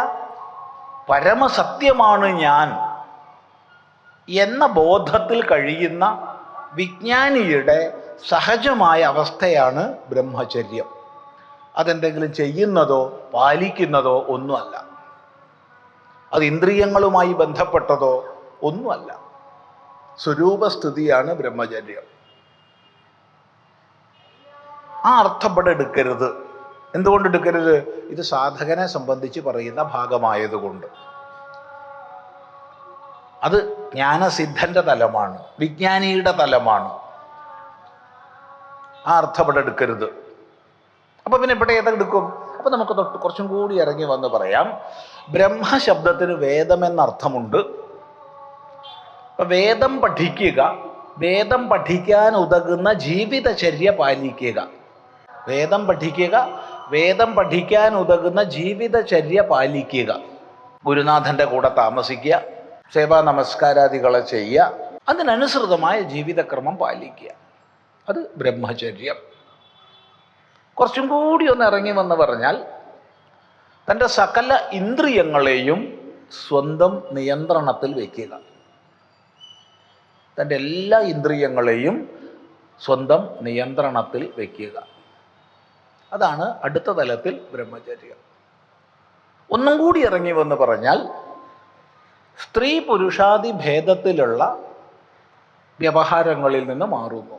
പരമസത്യമാണ് ഞാൻ എന്ന ബോധത്തിൽ കഴിയുന്ന വിജ്ഞാനിയുടെ സഹജമായ അവസ്ഥയാണ് ബ്രഹ്മചര്യം. അതെന്തെങ്കിലും ചെയ്യുന്നതോ പാലിക്കുന്നതോ ഒന്നുമല്ല, അത് ഇന്ദ്രിയങ്ങളുമായി ബന്ധപ്പെട്ടതോ ഒന്നുമല്ല. സ്വരൂപസ്ഥിതിയാണ് ബ്രഹ്മചര്യം. ആ അർത്ഥപ്പെടെ എടുക്കരുത്. എന്തുകൊണ്ട് എടുക്കരുത്? ഇത് സാധകനെ സംബന്ധിച്ച് പറയുന്ന ഭാഗമായതുകൊണ്ട്. അത് ജ്ഞാനസിദ്ധന്റെ തലമാണ്, വിജ്ഞാനിയുടെ തലമാണ്. ആ അർത്ഥപ്പെടെ എടുക്കരുത്. അപ്പൊ പിന്നെ ഇവിടെ ഏതെടുക്കും? അപ്പൊ നമുക്ക് കുറച്ചും കൂടി ഇറങ്ങി വന്ന് പറയാം. ബ്രഹ്മശബ്ദത്തിന് വേദം എന്നർത്ഥമുണ്ട്. അപ്പൊ വേദം പഠിക്കുക, വേദം പഠിക്കാൻ ഉതകുന്ന ജീവിതചര്യ പാലിക്കുക. വേദം പഠിക്കുക, വേദം പഠിക്കാൻ ഉതകുന്ന ജീവിതചര്യ പാലിക്കുക. ഗുരുനാഥന്റെ കൂടെ താമസിക്കുക, സേവാ നമസ്കാരാദികളെ ചെയ്യുക, അതിനനുസൃതമായ ജീവിതക്രമം പാലിക്കുക. അത് ബ്രഹ്മചര്യം. കുറച്ചും കൂടി ഒന്ന് ഇറങ്ങി വന്ന് പറഞ്ഞാൽ തൻ്റെ സകല ഇന്ദ്രിയങ്ങളെയും സ്വന്തം നിയന്ത്രണത്തിൽ വയ്ക്കുക. തൻ്റെ എല്ലാ ഇന്ദ്രിയങ്ങളെയും സ്വന്തം നിയന്ത്രണത്തിൽ വയ്ക്കുക. അതാണ് അടുത്ത തലത്തിൽ ബ്രഹ്മചര്യം. ഒന്നും കൂടി ഇറങ്ങി വന്ന് പറഞ്ഞാൽ സ്ത്രീ പുരുഷാദി ഭേദത്തിലുള്ള വ്യവഹാരങ്ങളിൽ നിന്ന് മാറുന്നു.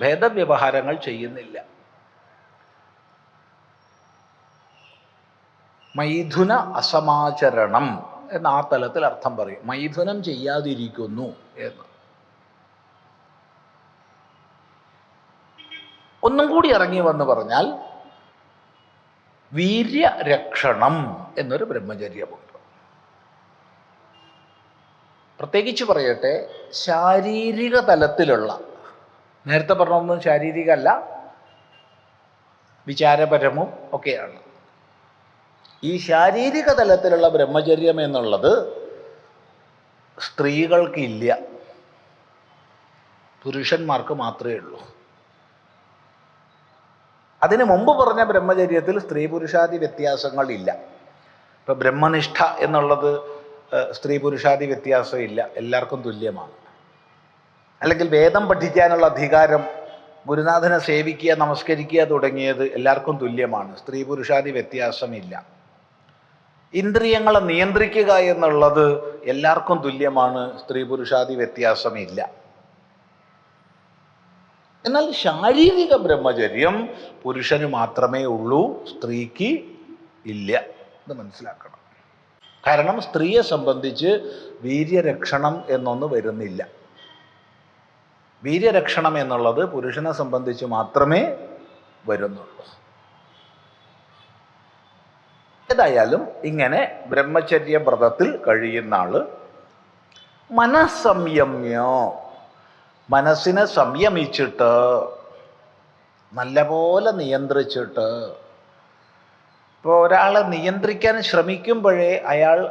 ഭേദവ്യവഹാരങ്ങൾ ചെയ്യുന്നില്ല. മൈഥുന അസമാചരണം എന്ന ആ തലത്തിൽ അർത്ഥം പറയും. മൈഥുനം ചെയ്യാതിരിക്കുന്നു എന്ന്. ഒന്നും കൂടി ഇറങ്ങി വന്ന് പറഞ്ഞാൽ വീര്യരക്ഷണം എന്നൊരു ബ്രഹ്മചര്യമുണ്ട്. പ്രത്യേകിച്ച് പറയട്ടെ, ശാരീരിക തലത്തിലുള്ള, നേരത്തെ പറഞ്ഞൊന്നും ശാരീരികമല്ല, വിചാരപരവും ഒക്കെയാണ്. ഈ ശാരീരിക തലത്തിലുള്ള ബ്രഹ്മചര്യം എന്നുള്ളത് സ്ത്രീകൾക്കില്ല, പുരുഷന്മാർക്ക് മാത്രമേ ഉള്ളൂ. അതിനു മുമ്പ് പറഞ്ഞ ബ്രഹ്മചര്യത്തിൽ സ്ത്രീ പുരുഷാദി വ്യത്യാസങ്ങളില്ല. ഇപ്പം ബ്രഹ്മനിഷ്ഠ എന്നുള്ളത് സ്ത്രീ പുരുഷാദി വ്യത്യാസം ഇല്ല, എല്ലാവർക്കും തുല്യമാണ്. അല്ലെങ്കിൽ വേദം പഠിക്കാനുള്ള അധികാരം, ഗുരുനാഥനെ സേവിക്കുക, നമസ്കരിക്കുക തുടങ്ങിയത് എല്ലാവർക്കും തുല്യമാണ്, സ്ത്രീ പുരുഷാദി വ്യത്യാസമില്ല. ഇന്ദ്രിയങ്ങളെ നിയന്ത്രിക്കുക എന്നുള്ളത് എല്ലാവർക്കും തുല്യമാണ്, സ്ത്രീ പുരുഷാദി വ്യത്യാസമില്ല. എന്നാൽ ശാരീരിക ബ്രഹ്മചര്യം പുരുഷന് മാത്രമേ ഉള്ളൂ, സ്ത്രീക്ക് ഇല്ല. ഇത് മനസ്സിലാക്കണം. കാരണം സ്ത്രീയെ സംബന്ധിച്ച് വീര്യരക്ഷണം എന്നൊന്ന് വരുന്നില്ല. വീര്യരക്ഷണം എന്നുള്ളത് പുരുഷനെ സംബന്ധിച്ച് മാത്രമേ വരുന്നുള്ളൂ. ഏതായാലും ഇങ്ങനെ ബ്രഹ്മചര്യ വ്രതത്തിൽ കഴിയുന്ന ആള് മനസ്സംയമ്യോ, മനസ്സിനെ സംയമിച്ചിട്ട്, നല്ലപോലെ നിയന്ത്രിച്ചിട്ട്. ഇപ്പോൾ ഒരാളെ നിയന്ത്രിക്കാൻ ശ്രമിക്കുമ്പോഴേ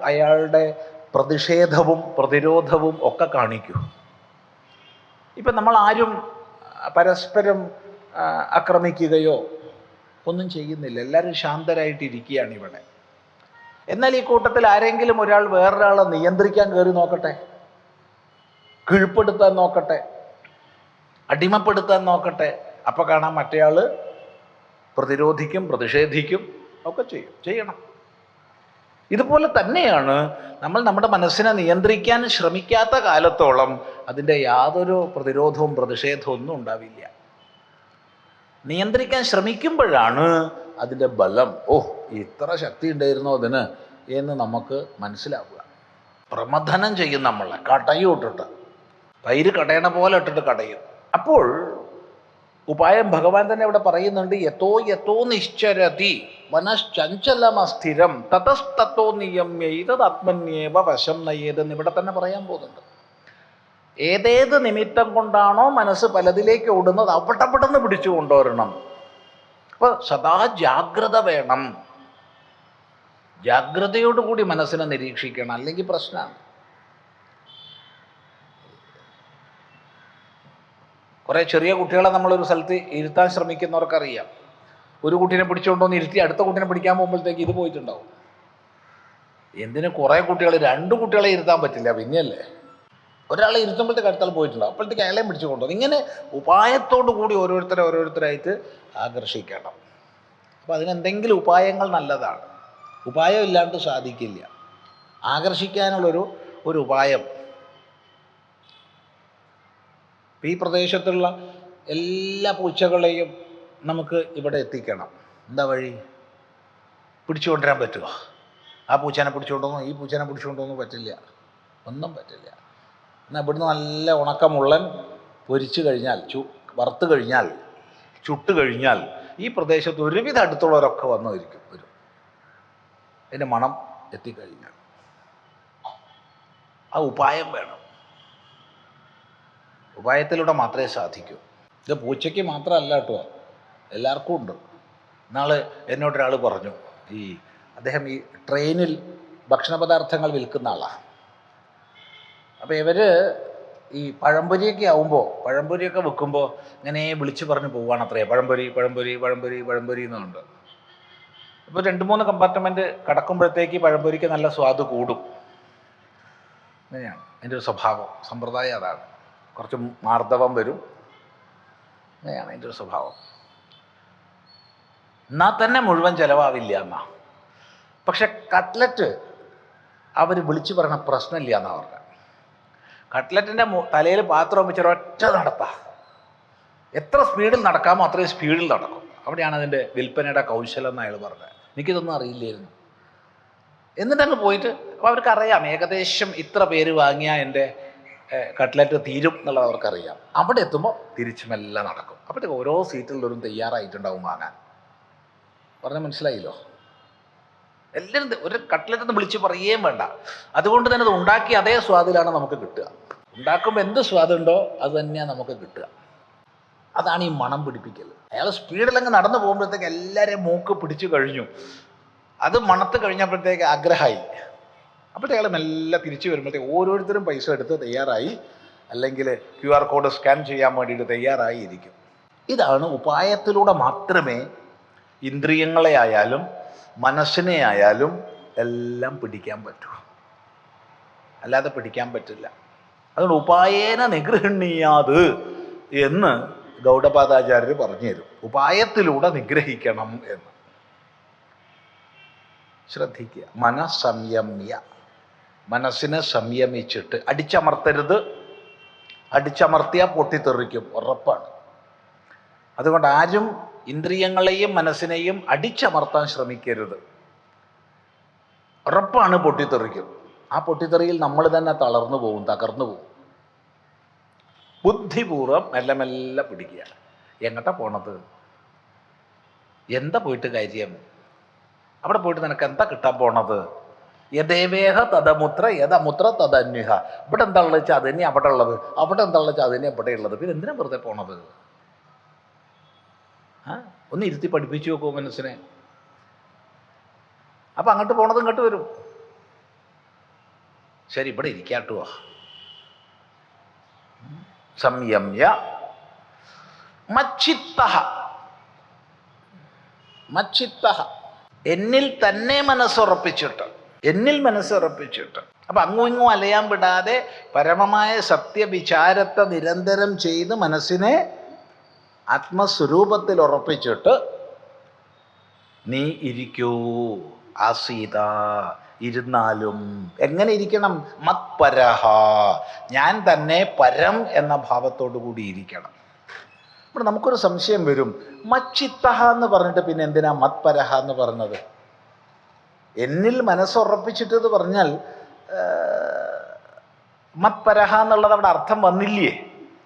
അയാളുടെ പ്രതിഷേധവും പ്രതിരോധവും ഒക്കെ കാണിക്കൂ. ഇപ്പം നമ്മൾ ആരും പരസ്പരം ആക്രമിക്കുകയോ ഒന്നും ചെയ്യുന്നില്ല, എല്ലാവരും ശാന്തരായിട്ടിരിക്കുകയാണ് ഇവിടെ. എന്നാൽ ഈ കൂട്ടത്തിൽ ആരെങ്കിലും ഒരാൾ വേറൊരാളെ നിയന്ത്രിക്കാൻ കയറി നോക്കട്ടെ, കീഴ്പ്പെടുത്താൻ നോക്കട്ടെ, അടിമപ്പെടുത്താൻ നോക്കട്ടെ. അപ്പം കാണാം മറ്റേയാൾ പ്രതിരോധിക്കും, പ്രതിഷേധിക്കും, ഒക്കെ ചെയ്യണം. ഇതുപോലെ തന്നെയാണ് നമ്മൾ നമ്മുടെ മനസ്സിനെ നിയന്ത്രിക്കാൻ ശ്രമിക്കാത്ത കാലത്തോളം അതിൻ്റെ യാതൊരു പ്രതിരോധവും പ്രതിഷേധവും ഒന്നും ഉണ്ടാവില്ല. നിയന്ത്രിക്കാൻ ശ്രമിക്കുമ്പോഴാണ് അതിൻ്റെ ബലം, ഇത്ര ശക്തി ഉണ്ടായിരുന്നോ അതിന് എന്ന് നമുക്ക് മനസ്സിലാവുക. പ്രമഥനം ചെയ്യും നമ്മളെ, കടയും ഇട്ടിട്ട്, തൈര് കടയണ പോലെ ഇട്ടിട്ട് കടയും. അപ്പോൾ ഉപായം ഭഗവാൻ തന്നെ ഇവിടെ പറയുന്നുണ്ട്. യത്തോ യത്തോ നിശ്ചരതി മനശ്ചഞ്ചലമസ്ഥിരം തതസ്തത്തോ നിയമ്യ ഇതദാത്മന്യേവ വശം നയേതെന്ന് ഇവിടെ തന്നെ പറയാൻ പോകുന്നുണ്ട്. ഏതേത് നിമിത്തം കൊണ്ടാണോ മനസ്സ് പലതിലേക്ക് ഓടുന്നത് അവിടെ നിന്ന് പിടിച്ചു കൊണ്ടുവരണം. അപ്പോൾ സദാ ജാഗ്രത വേണം. ജാഗ്രതയോടുകൂടി മനസ്സിനെ നിരീക്ഷിക്കണം, അല്ലെങ്കിൽ പ്രശ്നമാണ്. കുറേ ചെറിയ കുട്ടികളെ നമ്മളൊരു സ്ഥലത്ത് ഇരുത്താൻ ശ്രമിക്കുന്നവർക്കറിയാം. ഒരു കുട്ടീനെ പിടിച്ചുകൊണ്ടോന്ന് ഇരുത്തി അടുത്ത കുട്ടീനെ പിടിക്കാൻ പോകുമ്പോഴത്തേക്ക് ഇത് പോയിട്ടുണ്ടാവും. എന്തിന് കുറേ കുട്ടികൾ, 2 കുട്ടികളെ ഇരുത്താൻ പറ്റില്ല, പിന്നെയല്ലേ ഒരാളെ ഇരുത്തുമ്പോഴത്തേക്ക് അടുത്താൾ പോയിട്ടുണ്ടാവും. അപ്പോഴത്തേക്ക് അയാളെയും പിടിച്ചു കൊണ്ടുപോകും. ഇങ്ങനെ ഉപായത്തോടു കൂടി ഓരോരുത്തരായിട്ട് ആകർഷിക്കണം. അപ്പോൾ അതിനെന്തെങ്കിലും ഉപായങ്ങൾ നല്ലതാണ്. ഉപായം ഇല്ലാണ്ട് സാധിക്കില്ല. ആകർഷിക്കാനുള്ളൊരു ഉപായം. ഈ പ്രദേശത്തുള്ള എല്ലാ പൂച്ചകളെയും നമുക്ക് ഇവിടെ എത്തിക്കണം. എന്താ വഴി? പിടിച്ചു കൊണ്ടുവരാൻ പറ്റുമോ? ആ പൂച്ചേനെ പിടിച്ചുകൊണ്ടൊന്നും ഈ പൂച്ചേനെ പിടിച്ചുകൊണ്ടൊന്നും പറ്റില്ല, ഒന്നും പറ്റില്ല. എന്നാൽ ഇവിടുന്ന് നല്ല ഉണക്കമുള്ളൻ പൊരിച്ചു കഴിഞ്ഞാൽ, വറുത്ത് കഴിഞ്ഞാൽ, ചുട്ട് കഴിഞ്ഞാൽ ഈ പ്രദേശത്ത് ഒരുവിധം അടുത്തുള്ളവരൊക്കെ വരും. അതിൻ്റെ മണം എത്തിക്കഴിഞ്ഞാൽ ആ ഉപായം വേണം. ഉപായത്തിലൂടെ മാത്രമേ സാധിക്കൂ. ഇത് പൂച്ചയ്ക്ക് മാത്രമല്ല കേട്ടോ, എല്ലാവർക്കും ഉണ്ട്. നാളെ എന്നോടൊരാൾ പറഞ്ഞു, അദ്ദേഹം ഈ ട്രെയിനിൽ ഭക്ഷണ പദാർത്ഥങ്ങൾ വിൽക്കുന്ന ആളാണ്. അപ്പോൾ ഇവർ ഈ പഴംപൊരിയൊക്കെ ആവുമ്പോൾ, പഴംപൊരിയൊക്കെ വെക്കുമ്പോൾ ഇങ്ങനെ വിളിച്ച് പറഞ്ഞ് പോവുകയാണ് അത്രേ, പഴംപൊരി എന്നുണ്ട്. ഇപ്പോൾ 2-3 കമ്പാർട്ട്മെൻറ്റ് കടക്കുമ്പോഴത്തേക്ക് പഴംപൊരിക്ക് നല്ല സ്വാദ് കൂടും. അങ്ങനെയാണ് അതിൻ്റെ ഒരു സ്വഭാവം, സമ്പ്രദായം അതാണ്. കുറച്ച് മാർദ്ദവം വരും, അങ്ങനെയാണ് അതിൻ്റെ ഒരു സ്വഭാവം. എന്നാൽ തന്നെ മുഴുവൻ ചിലവാവില്ല എന്നാ. പക്ഷെ കട്ട്ലറ്റ് അവർ വിളിച്ചു പറയണ പ്രശ്നമില്ല എന്നാ പറഞ്ഞത്. കട്ട്ലറ്റിൻ്റെ തലയിൽ പാത്രം വെച്ച് ഒറ്റ നടത്താം. എത്ര സ്പീഡിൽ നടക്കാമോ അത്രയും സ്പീഡിൽ നടക്കും. അവിടെയാണ് അതിൻ്റെ വിൽപ്പനയുടെ കൗശലം എന്ന് അയാൾ പറഞ്ഞത്. എനിക്കിതൊന്നും അറിയില്ലായിരുന്നു. എന്നിട്ടങ്ങ് പോയിട്ട്, അപ്പോൾ അവർക്കറിയാം ഏകദേശം ഇത്ര പേര് വാങ്ങിയാൽ എൻ്റെ കട്ട്ലറ്റ് തീരും എന്നുള്ളത് അവർക്കറിയാം. അവിടെ എത്തുമ്പോൾ തിരിച്ചുമെല്ലാം നടക്കും. അപ്പോഴത്തേക്ക് ഓരോ സീറ്റിലുള്ളവരും തയ്യാറായിട്ടുണ്ടാവും വാങ്ങാൻ. പറഞ്ഞാൽ മനസ്സിലായില്ലോ? എല്ലാവരും ഒരു കട്ട്ലറ്റ് വിളിച്ച് പറയുകയും വേണ്ട. അതുകൊണ്ട് തന്നെ അത് ഉണ്ടാക്കി അതേ സ്വാദിലാണ് നമുക്ക് കിട്ടുക. ഉണ്ടാക്കുമ്പോൾ എന്ത് സ്വാദുണ്ടോ അത് തന്നെയാണ് നമുക്ക് കിട്ടുക. അതാണ് ഈ മണം പിടിപ്പിക്കൽ. അയാൾ സ്പീഡിലങ്ങ് നടന്നു പോകുമ്പോഴത്തേക്ക് എല്ലാവരെയും മൂക്ക് പിടിച്ചു കഴിഞ്ഞു. അത് മണത്ത് കഴിഞ്ഞപ്പോഴത്തേക്ക് ആഗ്രഹമായി. അപ്പോഴത്തെ അയാൾ മെല്ലെ തിരിച്ചു വരുമ്പോഴത്തേക്ക് ഓരോരുത്തരും പൈസ എടുത്ത് തയ്യാറായി, അല്ലെങ്കിൽ QR കോഡ് സ്കാൻ ചെയ്യാൻ വേണ്ടിയിട്ട് തയ്യാറായി ഇരിക്കും. ഇതാണ് ഉപായത്തിലൂടെ മാത്രമേ ഇന്ദ്രിയങ്ങളെ ആയാലും മനസ്സിനെ ആയാലും എല്ലാം പിടിക്കാൻ പറ്റൂ, അല്ലാതെ പിടിക്കാൻ പറ്റില്ല. അതുകൊണ്ട് ഉപായേന നിഗൃഹണീയാത് എന്ന് ഗൗഡപാദാചാര്യർ പറഞ്ഞു തരും. ഉപായത്തിലൂടെ നിഗ്രഹിക്കണം എന്ന് ശ്രദ്ധിക്കുക. മനഃസംയമ്യ, മനസ്സിനെ സംയമിച്ചിട്ട്. അടിച്ചമർത്തരുത്. അടിച്ചമർത്തിയാൽ പൊട്ടിത്തെറിക്കും, ഉറപ്പാണ്. അതുകൊണ്ട് ആരും ഇന്ദ്രിയങ്ങളെയും മനസ്സിനെയും അടിച്ചമർത്താൻ ശ്രമിക്കരുത്. ഉറപ്പാണ് പൊട്ടിത്തെറിക്കും. ആ പൊട്ടിത്തെറിയിൽ നമ്മൾ തന്നെ തളർന്നു പോകും, തകർന്നു പോകും. ബുദ്ധിപൂർവ്വം മെല്ലെ മെല്ലെ പിടിക്കുക. എങ്ങോട്ടാ പോണത്? എന്താ പോയിട്ട് കാര്യം? അവിടെ പോയിട്ട് നിനക്ക് എന്താ കിട്ടാൻ പോണത്? യദേവേഹ തദമുത്ര യദമുത്ര തദന്യഹ. ഇവിടെ എന്താ ഉള്ളത് വെച്ചാൽ അത് തന്നെ അവിടെ ഉള്ളത്, അവിടെ എന്താ ഉള്ളത് വെച്ചാൽ അത് തന്നെ ഇവിടെ ഉള്ളത്. പിന്നെ എന്തിനാ വെറുതെ പോണത്? ഒന്ന് ഇരുത്തി പഠിപ്പിച്ചു നോക്കൂ മനസ്സിനെ. അപ്പം അങ്ങോട്ട് പോണത് ഇങ്ങോട്ട് വരും. ശരി, ഇവിടെ ഇരിക്കാട്ടുവോ. സംയമ്യ മച്ചിത്തഃ. മച്ചിത്തഃ, എന്നിൽ തന്നെ മനസ്സുറപ്പിച്ചിട്ട്. എന്നിൽ മനസ്സുറപ്പിച്ചിട്ട്. അപ്പം അങ്ങും ഇങ്ങും അലയാൻ വിടാതെ പരമമായ സത്യവിചാരത്തെ നിരന്തരം ചെയ്ത് മനസ്സിനെ ആത്മസ്വരൂപത്തിൽ ഉറപ്പിച്ചിട്ട് നീ ഇരിക്കൂ ആസീത, ഇരുന്നാലും. എങ്ങനെ ഇരിക്കണം? മത്പരഹ, ഞാൻ തന്നെ പരം എന്ന ഭാവത്തോടു കൂടി ഇരിക്കണം. അപ്പോൾ നമുക്കൊരു സംശയം വരും, മച്ചിത്തഹ എന്ന് പറഞ്ഞിട്ട് പിന്നെ എന്തിനാ മത്പരഹ എന്ന് പറഞ്ഞത്? എന്നിൽ മനസ്സുറപ്പിച്ചിട്ടെന്ന് പറഞ്ഞാൽ മത്പരഹ എന്നുള്ളത് അവിടെ അർത്ഥം വന്നില്ലേ?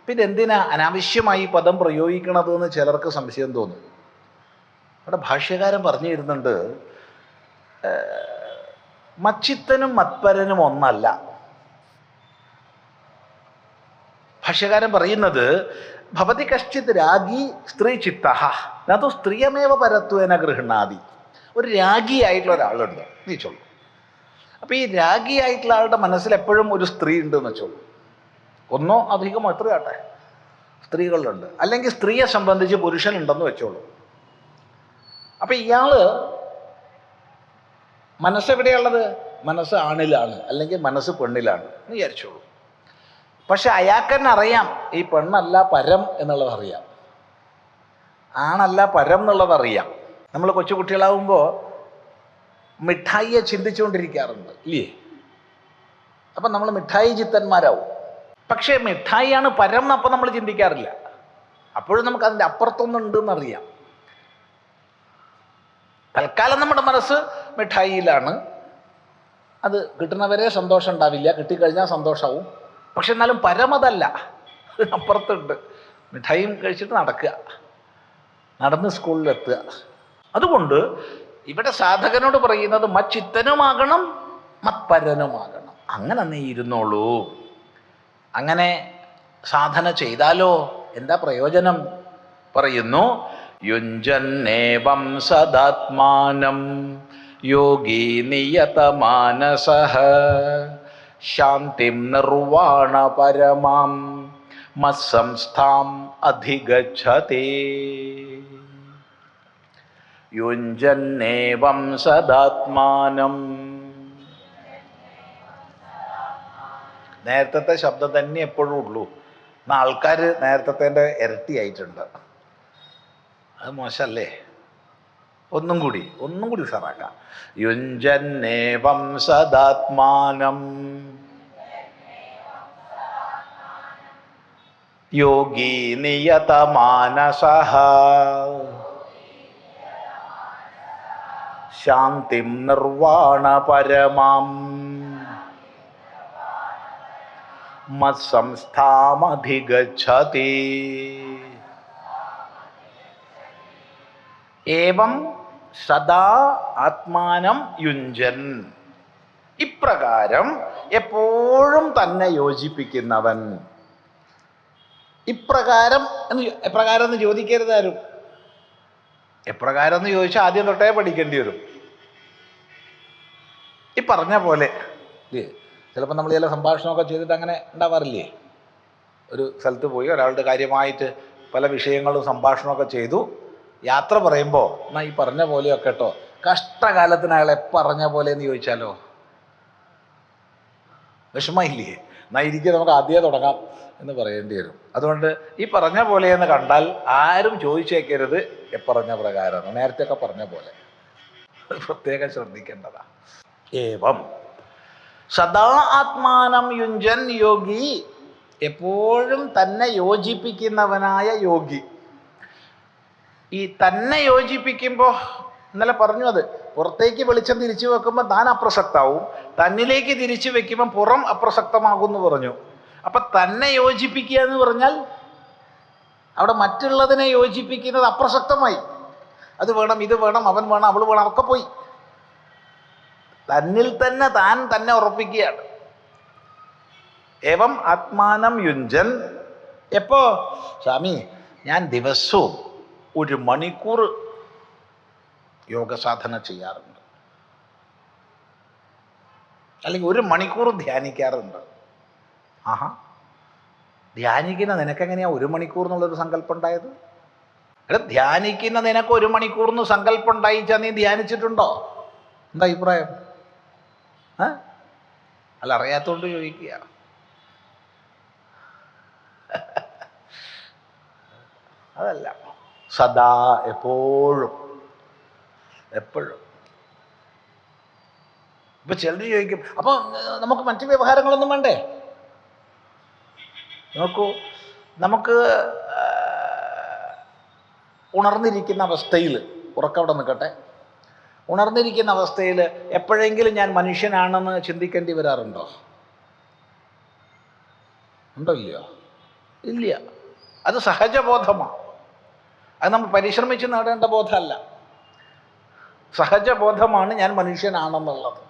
പിന്നെ എന്തിനാ അനാവശ്യമായി പദം പ്രയോഗിക്കണത് എന്ന് ചിലർക്ക് സംശയം തോന്നും. അവിടെ ഭാഷ്യകാരൻ പറഞ്ഞു തരുന്നുണ്ട്, മച്ചിത്തനും മത്പരനും ഒന്നല്ല. ഭാഷ്യകാരൻ പറയുന്നത്, ഭവതി കശ്ചിത് രാഗി സ്ത്രീ ചിത്ത നതു സ്ത്രീയമേവ പരത്വേന ഗൃഹണാതി. ഒരു രാഗിയായിട്ടുള്ള ഒരാളുണ്ട് നീ ചൊല്ലു. അപ്പം ഈ രാഗിയായിട്ടുള്ള ആളുടെ മനസ്സിൽ എപ്പോഴും ഒരു സ്ത്രീ ഉണ്ടെന്ന് വെച്ചോളൂ. ഒന്നോ അധികമോ എത്രയാട്ടെ സ്ത്രീകളുണ്ട്. അല്ലെങ്കിൽ സ്ത്രീയെ സംബന്ധിച്ച് പുരുഷനുണ്ടെന്ന് വെച്ചോളൂ. അപ്പം ഇയാള് മനസ്സെവിടെയുള്ളത്? മനസ്സ് ആണിലാണ്, അല്ലെങ്കിൽ മനസ്സ് പെണ്ണിലാണ് എന്ന് വിചാരിച്ചോളൂ. പക്ഷെ അയാൾക്ക് തന്നെ അറിയാം ഈ പെണ്ണല്ല പരം എന്നുള്ളത് അറിയാം, ആണല്ല പരം എന്നുള്ളത് അറിയാം. നമ്മൾ കൊച്ചുകുട്ടികളാവുമ്പോൾ മിഠായിയെ ചിന്തിച്ചുകൊണ്ടിരിക്കാറുണ്ട് ഇല്ലേ? അപ്പം നമ്മൾ മിഠായി ചിത്തന്മാരാവും. പക്ഷേ മിഠായിയാണ് പരം എന്നപ്പം നമ്മൾ ചിന്തിക്കാറില്ല. അപ്പോഴും നമുക്ക് അതിൻ്റെ അപ്പുറത്തൊന്നുണ്ടെന്നറിയാം. തൽക്കാലം നമ്മുടെ മനസ്സ് മിഠായിയിലാണ്. അത് കിട്ടുന്നവരെ സന്തോഷം ഉണ്ടാവില്ല, കിട്ടിക്കഴിഞ്ഞാൽ സന്തോഷമാവും. പക്ഷെ എന്നാലും പരമതല്ല, അതിനപ്പുറത്തുണ്ട്. മിഠായിയും കഴിച്ചിട്ട് നടക്കുക, നടന്ന് സ്കൂളിലെത്തുക. അതുകൊണ്ട് ഇവിടെ സാധകനോട് പറയുന്നത് മച്ചിത്തനുമാകണം മത്പരനുമാകണം. അങ്ങനെ നീ ഇരുന്നോളൂ. അങ്ങനെ സാധന ചെയ്താലോ എന്താ പ്രയോജനം? പറയുന്നു, യുഞ്ജന്നേവം സദാത്മാനം യോഗി നിയതമാനസഃ ശാന്തിം നിർവാണ പരമാം മത്സംസ്ഥാം അധിഗച്ഛതി. യുഞ്ജന്നേവം സദാത്മാനം. നേരത്തെ ശബ്ദം തന്നെ എപ്പോഴും ഉള്ളൂ. എന്നാൽ ആൾക്കാർ നേരത്തെ ഇരട്ടിയായിട്ടുണ്ട്. അത് മോശമല്ലേ? ഒന്നും കൂടി ഉഷാറാക്കാം. യുഞ്ജന്നേവം സദാത്മാനം യോഗി നിയതമാനസഃ ശാന്തിം നിർവാണ പരമാം മത്സംസ്ഥാമധിഗച്ഛതി. ഏവം സദാ ആത്മാനം യുഞ്ജൻ. ഇപ്രകാരം എപ്പോഴും തന്നെ യോജിപ്പിക്കുന്നവൻ. എപ്രകാരം എന്ന് ചോദിക്കരുത് ആരും. എപ്രകാരം എന്ന് ചോദിച്ചാൽ ആദ്യം തൊട്ടേ പഠിക്കേണ്ടി വരും. ഈ പറഞ്ഞ പോലെ ഇല്ലേ? ചിലപ്പോൾ നമ്മൾ ചില സംഭാഷണമൊക്കെ ചെയ്തിട്ട് അങ്ങനെ ഉണ്ടാവാറില്ലേ? ഒരു സ്ഥലത്ത് പോയി ഒരാളുടെ കാര്യമായിട്ട് പല വിഷയങ്ങളും സംഭാഷണമൊക്കെ ചെയ്തു. യാത്ര പറയുമ്പോൾ എന്നാൽ ഈ പറഞ്ഞ പോലെയൊക്കെ കേട്ടോ, കഷ്ടകാലത്തിന് അയാളെ പറഞ്ഞ പോലെ എന്ന് ചോദിച്ചാലോ വിഷമമില്ലേ? എന്നാൽ ഇരിക്കുക, നമുക്ക് ആദ്യമേ തുടങ്ങാം എന്ന് പറയേണ്ടി വരും. അതുകൊണ്ട് ഈ പറഞ്ഞ പോലെ എന്ന് കണ്ടാൽ ആരും ചോദിച്ചേക്കരുത് എപ്പറഞ്ഞ പ്രകാരം, നേരത്തെയൊക്കെ പറഞ്ഞ പോലെ. പ്രത്യേകം ശ്രദ്ധിക്കേണ്ടതാ. ഏവം സദാ ആത്മാനം യുഞ്ജൻ യോഗി. എപ്പോഴും തന്നെ യോജിപ്പിക്കുന്നവനായ യോഗി. ഈ തന്നെ യോജിപ്പിക്കുമ്പോൾ ഇന്നലെ പറഞ്ഞു, അത് പുറത്തേക്ക് വെളിച്ചം തിരിച്ചു വെക്കുമ്പോൾ താൻ അപ്രസക്താവും, തന്നിലേക്ക് തിരിച്ചു വെക്കുമ്പോൾ പുറം അപ്രസക്തമാകും എന്ന് പറഞ്ഞു. അപ്പം തന്നെ യോജിപ്പിക്കുക എന്ന് പറഞ്ഞാൽ അവിടെ മറ്റുള്ളതിനെ യോജിപ്പിക്കുന്നത് അപ്രസക്തമായി. അത് വേണം, ഇത് വേണം, അവൻ വേണം, അവൾ വേണം, ഒക്കെ പോയി. തന്നിൽ തന്നെ താൻ തന്നെ ഉറപ്പിക്കുകയാണ്. ഏവം ആത്മാനം യുഞ്ജൻ. എപ്പോ? സ്വാമി, ഞാൻ ദിവസവും 1 മണിക്കൂർ യോഗസാധന ചെയ്യാറുണ്ട്, അല്ലെങ്കിൽ 1 മണിക്കൂർ ധ്യാനിക്കാറുണ്ട്. ആഹാ, ധ്യാനിക്കുന്ന നിനക്കെങ്ങനെയാ 1 മണിക്കൂർ എന്നുള്ളൊരു സങ്കല്പം ഉണ്ടായത്? അല്ല, ധ്യാനിക്കുന്ന നിനക്ക് 1 മണിക്കൂർ എന്ന് സങ്കല്പം ഉണ്ടായിച്ചാൽ നീ ധ്യാനിച്ചിട്ടുണ്ടോ? എന്താ അഭിപ്രായം? അല്ല, അറിയാത്തോണ്ട് ചോദിക്കുക. അതല്ല, സദാ, എപ്പോഴും. ഇപ്പൊ ചിലർ ചോദിക്കും, അപ്പൊ നമുക്ക് മറ്റു വ്യവഹാരങ്ങളൊന്നും വേണ്ടേ? നോക്കൂ, നമുക്ക് ഉണർന്നിരിക്കുന്ന അവസ്ഥയിൽ, ഉറക്കവിടെ നിൽക്കട്ടെ, ഉണർന്നിരിക്കുന്ന അവസ്ഥയിൽ എപ്പോഴെങ്കിലും ഞാൻ മനുഷ്യനാണെന്ന് ചിന്തിക്കേണ്ടി വരാറുണ്ടോ? ഉണ്ടോ? ഇല്ലയോ? ഇല്ല. അത് സഹജബോധമാണ്. അത് നമ്മൾ പരിശ്രമിച്ച് നേടേണ്ട ബോധമല്ല. സഹജബോധമാണ് ഞാൻ മനുഷ്യനാണെന്നുള്ളത്.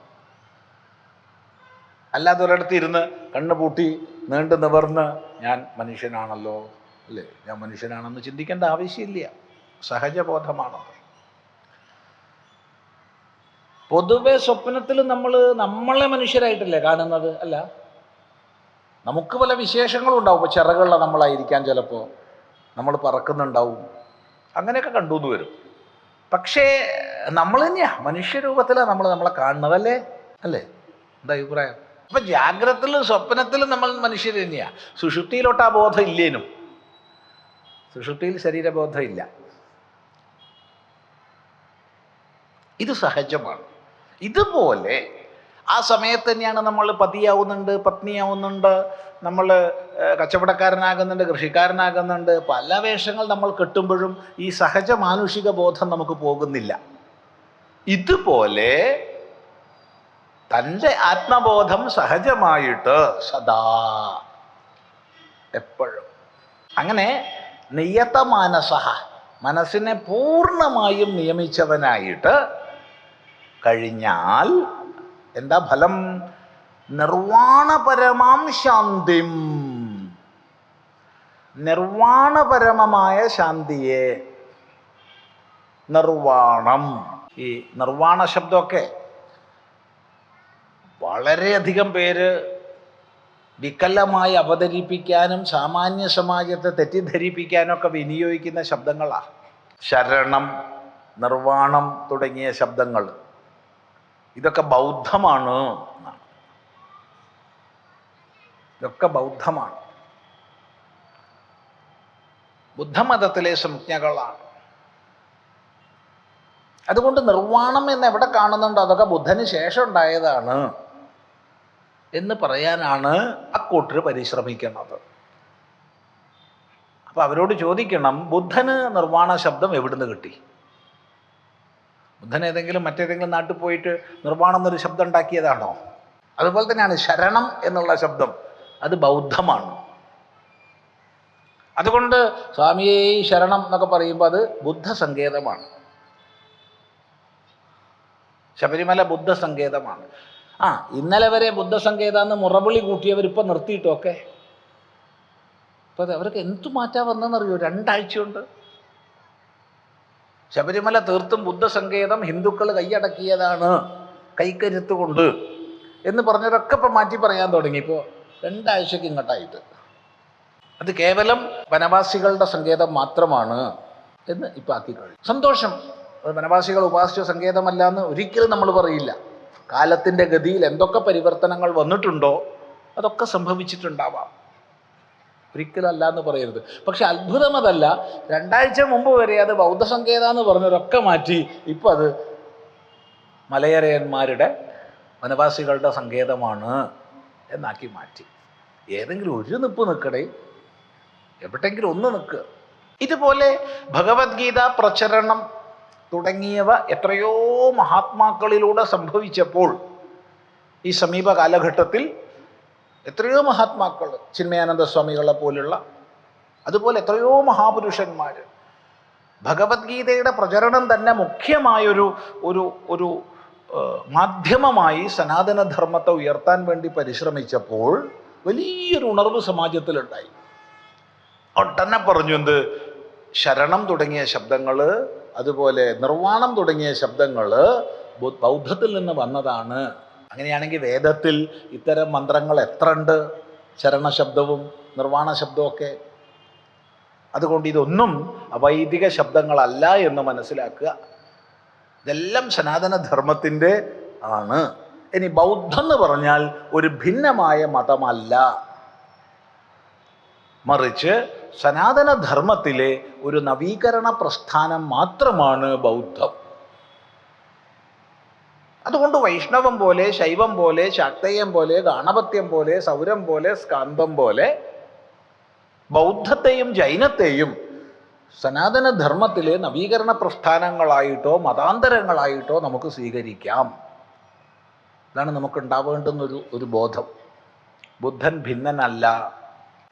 അല്ലാതെ ഒരിടത്ത് ഇരുന്ന് കണ്ണ് പൂട്ടി നീണ്ടു നിവർന്ന് ഞാൻ മനുഷ്യനാണല്ലോ, അല്ലേ, ഞാൻ മനുഷ്യനാണെന്ന് ചിന്തിക്കേണ്ട ആവശ്യമില്ല. സഹജബോധമാണത്. പൊതുവെ സ്വപ്നത്തിൽ നമ്മളെ മനുഷ്യരായിട്ടല്ലേ കാണുന്നത്? അല്ല, നമുക്ക് പല വിശേഷങ്ങളും ഉണ്ടാവും. ഇപ്പോൾ ചിറകുള്ള നമ്മളായിരിക്കാം, ചിലപ്പോൾ നമ്മൾ പറക്കുന്നുണ്ടാവും, അങ്ങനെയൊക്കെ കണ്ടുവന്ന് വരും. പക്ഷേ നമ്മൾ തന്നെയാ, മനുഷ്യരൂപത്തിലാണ് നമ്മളെ കാണുന്നതല്ലേ? അല്ലേ? എന്താ അഭിപ്രായം? അപ്പം ജാഗ്രതത്തിലും സ്വപ്നത്തിലും നമ്മൾ മനുഷ്യർ തന്നെയാണ്. സുഷുപ്തിയിലോട്ട് ആ ബോധം ഇല്ലേനും. സുഷുപ്തിയിൽ ശരീരബോധം ഇല്ല. ഇത് സഹജമാണ്. ഇതുപോലെ ആ സമയത്ത് തന്നെയാണ് നമ്മൾ പതിയാവുന്നുണ്ട്, പത്നിയാവുന്നുണ്ട്, നമ്മൾ കച്ചവടക്കാരനാകുന്നുണ്ട്, കൃഷിക്കാരനാകുന്നുണ്ട്. പല വേഷങ്ങൾ നമ്മൾ കെട്ടുമ്പോഴും ഈ സഹജ മാനുഷിക ബോധം നമുക്ക് പോകുന്നില്ല. ഇതുപോലെ തൻ്റെ ആത്മബോധം സഹജമായിട്ട് സദാ, എപ്പോഴും അങ്ങനെ നിയതമാനസഃ, മനസ്സിനെ പൂർണ്ണമായും നിയമിച്ചവനായിട്ട് കഴിഞ്ഞാൽ എന്താ ഫലം? നിർവാണപരമാം ശാന്തിം, നിർവാണപരമമായ ശാന്തിയെ. നിർവാണം, ഈ നിർവാണ ശബ്ദമൊക്കെ വളരെയധികം പേര് വികലമായി അവതരിപ്പിക്കാനും സാമാന്യ സമാജത്തെ തെറ്റിദ്ധരിപ്പിക്കാനൊക്കെ വിനിയോഗിക്കുന്ന ശബ്ദങ്ങളാണ്. ശരണം, നിർവാണം തുടങ്ങിയ ശബ്ദങ്ങൾ ഇതൊക്കെ ബൗദ്ധമാണ്. ഇതൊക്കെ ബൗദ്ധമാണ്, ബുദ്ധമതത്തിലെ സംജ്ഞകളാണ്. അതുകൊണ്ട് നിർവാണം എന്ന് എവിടെ കാണുന്നുണ്ടോ അതൊക്കെ ബുദ്ധന് ശേഷം ഉണ്ടായതാണ് എന്ന് പറയാനാണ് അക്കൂട്ടർ പരിശ്രമിക്കുന്നത്. അപ്പം അവരോട് ചോദിക്കണം, ബുദ്ധന് നിർവാണ ശബ്ദം എവിടുന്ന് കിട്ടി? ബുദ്ധൻ മറ്റേതെങ്കിലും നാട്ടിൽ പോയിട്ട് നിർവാണം എന്നൊരു ശബ്ദം ഉണ്ടാക്കിയതാണോ? അതുപോലെ തന്നെയാണ് ശരണം എന്നുള്ള ശബ്ദം, അത് ബൗദ്ധമാണ്. അതുകൊണ്ട് സ്വാമിയേ ശരണം എന്നൊക്കെ പറയുമ്പോൾ അത് ബുദ്ധസങ്കേതമാണ്. ശബരിമല ബുദ്ധസങ്കേതമാണ്. ഇന്നലെ വരെ ബുദ്ധസങ്കേതമെന്ന് മുറവിളി കൂട്ടിയവരിപ്പോൾ നിർത്തിയിട്ടൊക്കെ. അപ്പോൾ അവർക്ക് എന്തു മാറ്റാൻ വന്നെന്നറിയോ? 2 ആഴ്ച കൊണ്ട്. ശബരിമല തീർത്തും ബുദ്ധസങ്കേതം ഹിന്ദുക്കൾ കൈയടക്കിയതാണ്, കൈക്കരുത്ത് കൊണ്ട് എന്ന് പറഞ്ഞവരൊക്കെ ഇപ്പം മാറ്റി പറയാൻ തുടങ്ങി. ഇപ്പോൾ 2 ആഴ്ചക്ക് ഇങ്ങോട്ടായിട്ട് അത് കേവലം വനവാസികളുടെ സങ്കേതം മാത്രമാണ് എന്ന് ഇപ്പം ആക്കി കഴിഞ്ഞു. സന്തോഷം. അത് വനവാസികൾ ഉപാസിച്ച സങ്കേതമല്ല എന്ന് ഒരിക്കലും നമ്മൾ പറയില്ല. കാലത്തിൻ്റെ ഗതിയിൽ എന്തൊക്കെ പരിവർത്തനങ്ങൾ വന്നിട്ടുണ്ടോ അതൊക്കെ സംഭവിച്ചിട്ടുണ്ടാവാം, ഒരിക്കലും അല്ല എന്ന് പറയരുത്. പക്ഷെ അത്ഭുതം അതല്ല, 2 ആഴ്ച മുമ്പ് വരെ അത് ബൗദ്ധസങ്കേതമെന്ന് പറഞ്ഞവരൊക്കെ മാറ്റി ഇപ്പം അത് മലയരയന്മാരുടെ വനവാസികളുടെ സങ്കേതമാണ് എന്നാക്കി മാറ്റി. ഏതെങ്കിലും ഒരു നിപ്പ് നിൽക്കടേ, എവിടെയെങ്കിലും ഒന്ന് നിൽക്കുക. ഇതുപോലെ ഭഗവത്ഗീത പ്രചരണം തുടങ്ങിയവ എത്രയോ മഹാത്മാക്കളിലൂടെ സംഭവിച്ചപ്പോൾ ഈ സമീപ കാലഘട്ടത്തിൽ എത്രയോ മഹാത്മാക്കൾ, ചിന്മയാനന്ദ സ്വാമികളെ പോലുള്ള, അതുപോലെ എത്രയോ മഹാപുരുഷന്മാർ ഭഗവത്ഗീതയുടെ പ്രചരണം തന്നെ മുഖ്യമായൊരു ഒരു ഒരു മാധ്യമമായി സനാതനധർമ്മത്തെ ഉയർത്താൻ വേണ്ടി പരിശ്രമിച്ചപ്പോൾ വലിയൊരു ഉണർവ് സമാജത്തിലുണ്ടായി. ഒട്ടന്നെ പറഞ്ഞു, എന്ത് ശരണം തുടങ്ങിയ ശബ്ദങ്ങൾ, അതുപോലെ നിർവാണം തുടങ്ങിയ ശബ്ദങ്ങൾ ബൗദ്ധത്തിൽ നിന്ന് വന്നതാണ്. അങ്ങനെയാണെങ്കിൽ വേദത്തിൽ ഇത്തരം മന്ത്രങ്ങൾ എത്ര ഉണ്ട്, ശരണശബ്ദവും നിർവാണ ശബ്ദമൊക്കെ. അതുകൊണ്ട് ഇതൊന്നും അവൈദിക ശബ്ദങ്ങളല്ല എന്ന് മനസ്സിലാക്കുക. ഇതെല്ലാം സനാതനധർമ്മത്തിൻ്റെ ആണ് ഇനി ബൗദ്ധം എന്ന് പറഞ്ഞാൽ ഒരു ഭിന്നമായ മതമല്ല, മറിച്ച് സനാതനധർമ്മത്തിലെ ഒരു നവീകരണ പ്രസ്ഥാനം മാത്രമാണ് ബൗദ്ധം. അതുകൊണ്ട് വൈഷ്ണവം പോലെ, ശൈവം പോലെ, ശാക്തേയം പോലെ, ഗാണപത്യം പോലെ, സൗരം പോലെ, സ്കാന്തം പോലെ ബൗദ്ധത്തെയും ജൈനത്തെയും സനാതനധർമ്മത്തിലെ നവീകരണ പ്രസ്ഥാനങ്ങളായിട്ടോ മതാന്തരങ്ങളായിട്ടോ നമുക്ക് സ്വീകരിക്കാം. ഇതാണ് നമുക്ക് ഉണ്ടാവേണ്ടുന്നൊരു ബോധം. ബുദ്ധൻ ഭിന്നനല്ല.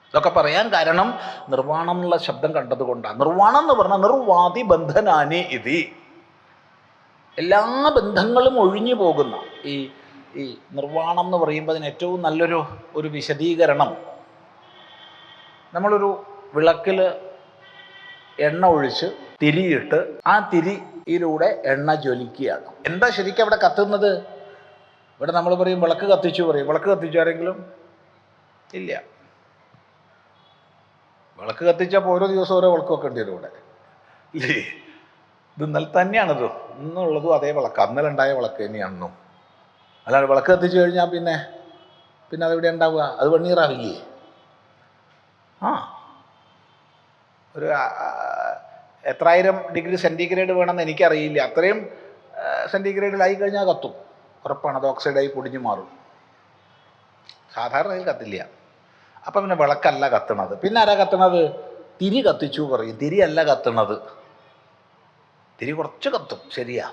ഇതൊക്കെ പറയാൻ കാരണം നിർവാണം എന്നുള്ള ശബ്ദം കണ്ടതുകൊണ്ടാണ്. നിർവാണം എന്ന് പറഞ്ഞാൽ നിർവാതി ബന്ധനാനി ഇതി, എല്ലാ ബന്ധങ്ങളും ഒഴിഞ്ഞു പോകുന്ന ഈ നിർവാണം എന്ന് പറയുമ്പോൾ അതിന് ഏറ്റവും നല്ലൊരു വിശദീകരണം, നമ്മളൊരു വിളക്കിൽ എണ്ണ ഒഴിച്ച് തിരിയിട്ട് ആ തിരിയിലൂടെ എണ്ണ ജ്വലിക്കുകയാണ്. എന്താ ശരിക്കും അവിടെ കത്തുന്നത്? ഇവിടെ നമ്മൾ പറയും വിളക്ക് കത്തിച്ചു പറയും. വിളക്ക് കത്തിച്ചു ആരെങ്കിലും? ഇല്ല. വിളക്ക് കത്തിച്ചപ്പോൾ ഓരോ ദിവസം ഓരോ വിളക്ക് വെക്കേണ്ടി വരും ഇവിടെ, ഇല്ലേ? ഇത് ഇന്നലെ തന്നെയാണിത്, ഇന്നുള്ളതും അതേ വിളക്ക്, അന്നലെ ഉണ്ടായ വിളക്ക് തന്നെയാണെന്നും. അല്ലാതെ വിളക്ക് കത്തിച്ചു കഴിഞ്ഞാൽ പിന്നെ അതെവിടെ ഉണ്ടാവുക? അത് വെണ്ണീറാവില്ലേ? ഒരു എത്രായിരം ഡിഗ്രി സെൻറ്റിഗ്രേഡ് വേണമെന്ന് എനിക്കറിയില്ല. അത്രയും സെൻറ്റിഗ്രേഡിലായി കഴിഞ്ഞാൽ കത്തും, ഉറപ്പാണ്. അത് ഓക്സൈഡായി പൊടിഞ്ഞു മാറും. സാധാരണ കത്തില്ല. അപ്പം പിന്നെ വിളക്കല്ല കത്തണത്. പിന്നെ ആരാ കത്തണത്? തിരി കത്തിച്ചു പറയും. തിരിയല്ല കത്തണത്. തിരി കുറച്ച് കത്തും, ശരിയാ.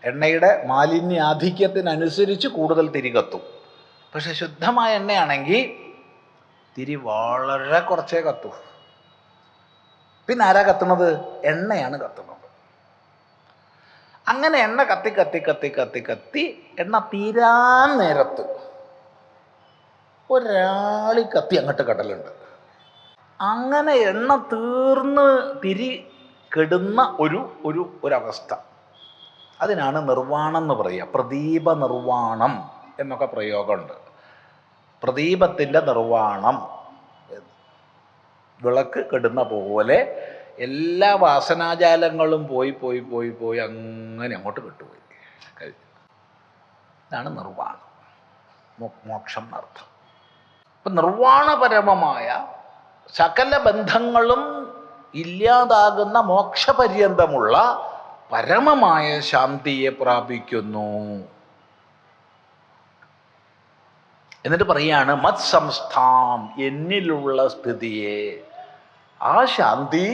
എണ്ണയുടെ മാലിന്യാധിക്യത്തിനനുസരിച്ച് കൂടുതൽ തിരി കത്തും. പക്ഷെ ശുദ്ധമായ എണ്ണയാണെങ്കിൽ തിരി വളരെ കുറച്ചേ കത്തൂ. പിന്നെ ആരാ കത്തണത്? എണ്ണയാണ് കത്തുന്നത്. അങ്ങനെ എണ്ണ കത്തി കത്തി കത്തി കത്തി കത്തി എണ്ണ തീരാൻ നേരത്ത് ഒരാളി കത്തി അങ്ങോട്ട് കടലുണ്ട്. അങ്ങനെ എണ്ണ തീർന്ന് തിരി കെടുന്ന ഒരവസ്ഥ, അതിനാണ് നിർവാണം എന്ന് പറയുക. പ്രദീപ നിർവാണം എന്നൊക്കെ പ്രയോഗമുണ്ട്. പ്രദീപത്തിൻ്റെ നിർവാണം, വിളക്ക് കെടുന്ന പോലെ എല്ലാ വാസനാജാലങ്ങളും പോയി പോയി പോയി പോയി അങ്ങനെ അങ്ങോട്ട് വിട്ടുപോയി കഴിഞ്ഞു. ഇതാണ് നിർവാണം, മോക്ഷം എന്നർത്ഥം. അപ്പം നിർവാണപരമമായ സകല ബന്ധങ്ങളും ഇല്ലാതാകുന്ന മോക്ഷപര്യന്തമുള്ള പരമമായ ശാന്തിയെ പ്രാപിക്കുന്നു. എന്നിട്ട് പറയാണ് മത് സംസ്ഥാം, എന്നിലുള്ള സ്ഥിതിയെ. ആ ശാന്തി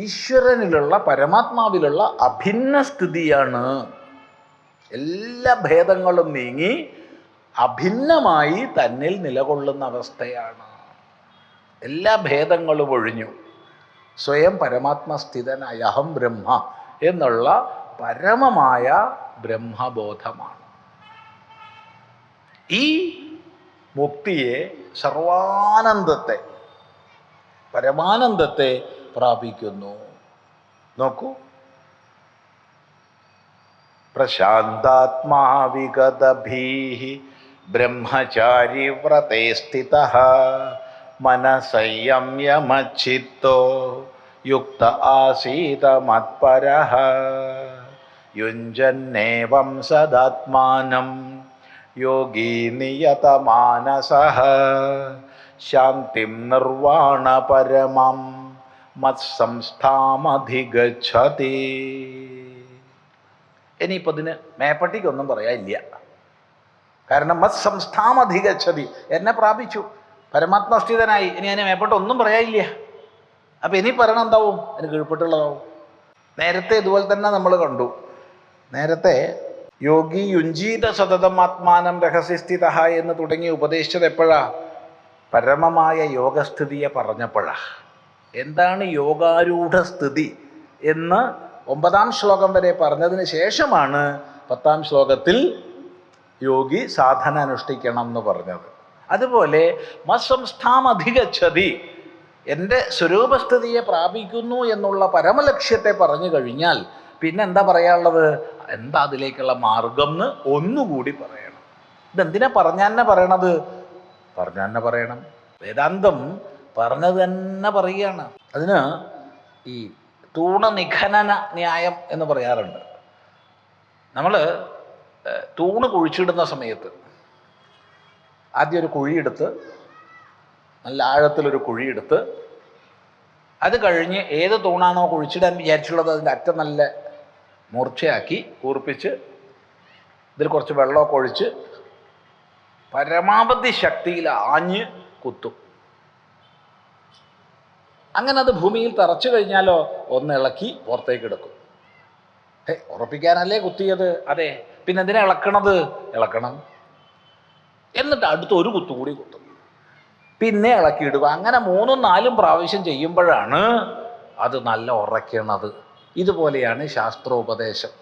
ഈശ്വരനിലുള്ള, പരമാത്മാവിലുള്ള അഭിന്ന സ്ഥിതിയാണ്. എല്ലാ ഭേദങ്ങളും നീങ്ങി അഭിന്നമായി തന്നിൽ നിലകൊള്ളുന്ന അവസ്ഥയാണ്. എല്ലാ ഭേദങ്ങളും ഒഴിഞ്ഞു സ്വയം പരമാത്മസ്ഥിതനായ അഹം ബ്രഹ്മ എന്നുള്ള പരമമായ ബ്രഹ്മബോധമാണ്. ഈ മുക്തിയെ, സർവാനന്ദത്തെ, പരമാനന്ദത്തെ പ്രാപിക്കുന്നു. നോക്കൂ, പ്രശാന്താത്മാ വിഗതഭീഃ ബ്രഹ്മചാരി വ്രതേ സ്ഥിതഃ മനസംയമച്ചിത്തോ യുക്ത ആസീത മത്പരഃ യുഞ്ജന്നേവം സദാത്മാനം യോഗി നിയതമാനസഃ ശാന്തിം നിർവാണ പരമം മത്സംസ്ഥാമധിഗച്ഛതി. ഇനിയിപ്പോൾ ഇതിന് മേപ്പട്ടിക്കൊന്നും പറയാനില്ല. കാരണം മത്സംസ്ഥാമധിഗച്ഛതി, എന്നെ പ്രാപിച്ചു, പരമാത്മസ്ഥിതനായി, ഇനി അതിനെ മേപ്പെട്ട് ഒന്നും പറയാനില്ല. അപ്പം ഇനി പറയണം എന്താവും? അതിന് കീഴ്പ്പെട്ടുള്ളതാവും. നേരത്തെ ഇതുപോലെ തന്നെ നമ്മൾ കണ്ടു. നേരത്തെ യോഗി യുഞ്ജീത സതതം ആത്മാനം രഹസ്യസ്ഥിത എന്ന് തുടങ്ങി ഉപദേശിച്ചത് എപ്പോഴാ? പരമമായ യോഗസ്ഥിതിയെ പറഞ്ഞപ്പോഴാ. എന്താണ് യോഗാരൂഢ സ്ഥിതി എന്ന് 9-ാം ശ്ലോകം വരെ പറഞ്ഞതിന് ശേഷമാണ് 10-ാം ശ്ലോകത്തിൽ യോഗി സാധന അനുഷ്ഠിക്കണം എന്ന് പറഞ്ഞത്. അതുപോലെ മത്സംസ്ഥാമധിഗച്ഛതി, എൻ്റെ സ്വരൂപസ്ഥിതിയെ പ്രാപിക്കുന്നു എന്നുള്ള പരമലക്ഷ്യത്തെ പറഞ്ഞു കഴിഞ്ഞാൽ പിന്നെ എന്താ പറയാനുള്ളത്? എന്താ അതിലേക്കുള്ള മാർഗം എന്ന് ഒന്നുകൂടി പറയണം. ഇതെന്തിനാ പറഞ്ഞാന്നെ പറയണത്? പറഞ്ഞാന്നെ പറയണം. വേദാന്തം പറഞ്ഞത് തന്നെ പറയുകയാണ്. അതിന് ഈ തൂണനിഖനന ന്യായം എന്ന് പറയാറുണ്ട്. നമ്മൾ തൂണ് കുഴിച്ചിടുന്ന സമയത്ത് ആദ്യം ഒരു കുഴിയെടുത്ത്, നല്ല ആഴത്തിലൊരു കുഴിയെടുത്ത്, അത് കഴിഞ്ഞ് ഏത് തൂണാണോ കുഴിച്ചിടാൻ വിചാരിച്ചുള്ളത് അതിൻ്റെ അറ്റം നല്ല മൂർച്ചയാക്കി കൂർപ്പിച്ച് ഇതിൽ കുറച്ച് വെള്ളമൊക്കെ ഒഴിച്ച് പരമാവധി ശക്തിയിൽ ആഞ്ഞ് കുത്തും. അങ്ങനെ അത് ഭൂമിയിൽ തറച്ചു കഴിഞ്ഞാലോ ഒന്ന് ഇളക്കി പുറത്തേക്ക് എടുക്കും. ഉറപ്പിക്കാനല്ലേ കുത്തിയത്? അതെ, പിന്നെ എന്തിനാ ഇളക്കണത്? ഇളക്കണം. എന്നിട്ട് അടുത്ത ഒരു കുത്തുകൂടി കുത്തും, പിന്നെ ഇളക്കിയിടുക. അങ്ങനെ 3ഉം 4ഉം പ്രാവശ്യം ചെയ്യുമ്പോഴാണ് അത് നല്ല ഉറയ്ക്കണത്. ഇതുപോലെയാണ് ശാസ്ത്രോപദേശം.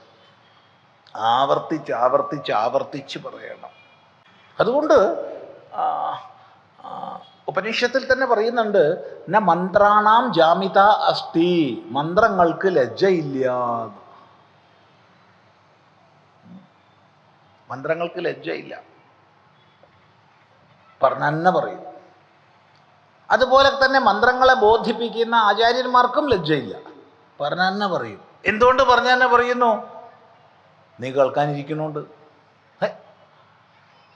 ആവർത്തിച്ച് ആവർത്തിച്ച് ആവർത്തിച്ച് പറയണം. അതുകൊണ്ട് ഉപനിഷത്തിൽ തന്നെ പറയുന്നുണ്ട്, ന മന്ത്രാണാം ജാമിത അസ്തി, മന്ത്രങ്ങൾക്ക് ലജ്ജയില്ല. മന്ത്രങ്ങൾക്ക് ലജ്ജയില്ല, പറഞ്ഞ പറയും. അതുപോലെ തന്നെ മന്ത്രങ്ങളെ ബോധിപ്പിക്കുന്ന ആചാര്യന്മാർക്കും ലജ്ജയില്ല, പറഞ്ഞ പറയും. എന്തുകൊണ്ട് പറഞ്ഞ പറയുന്നു? നീ കേൾക്കാനിരിക്കണോണ്ട്.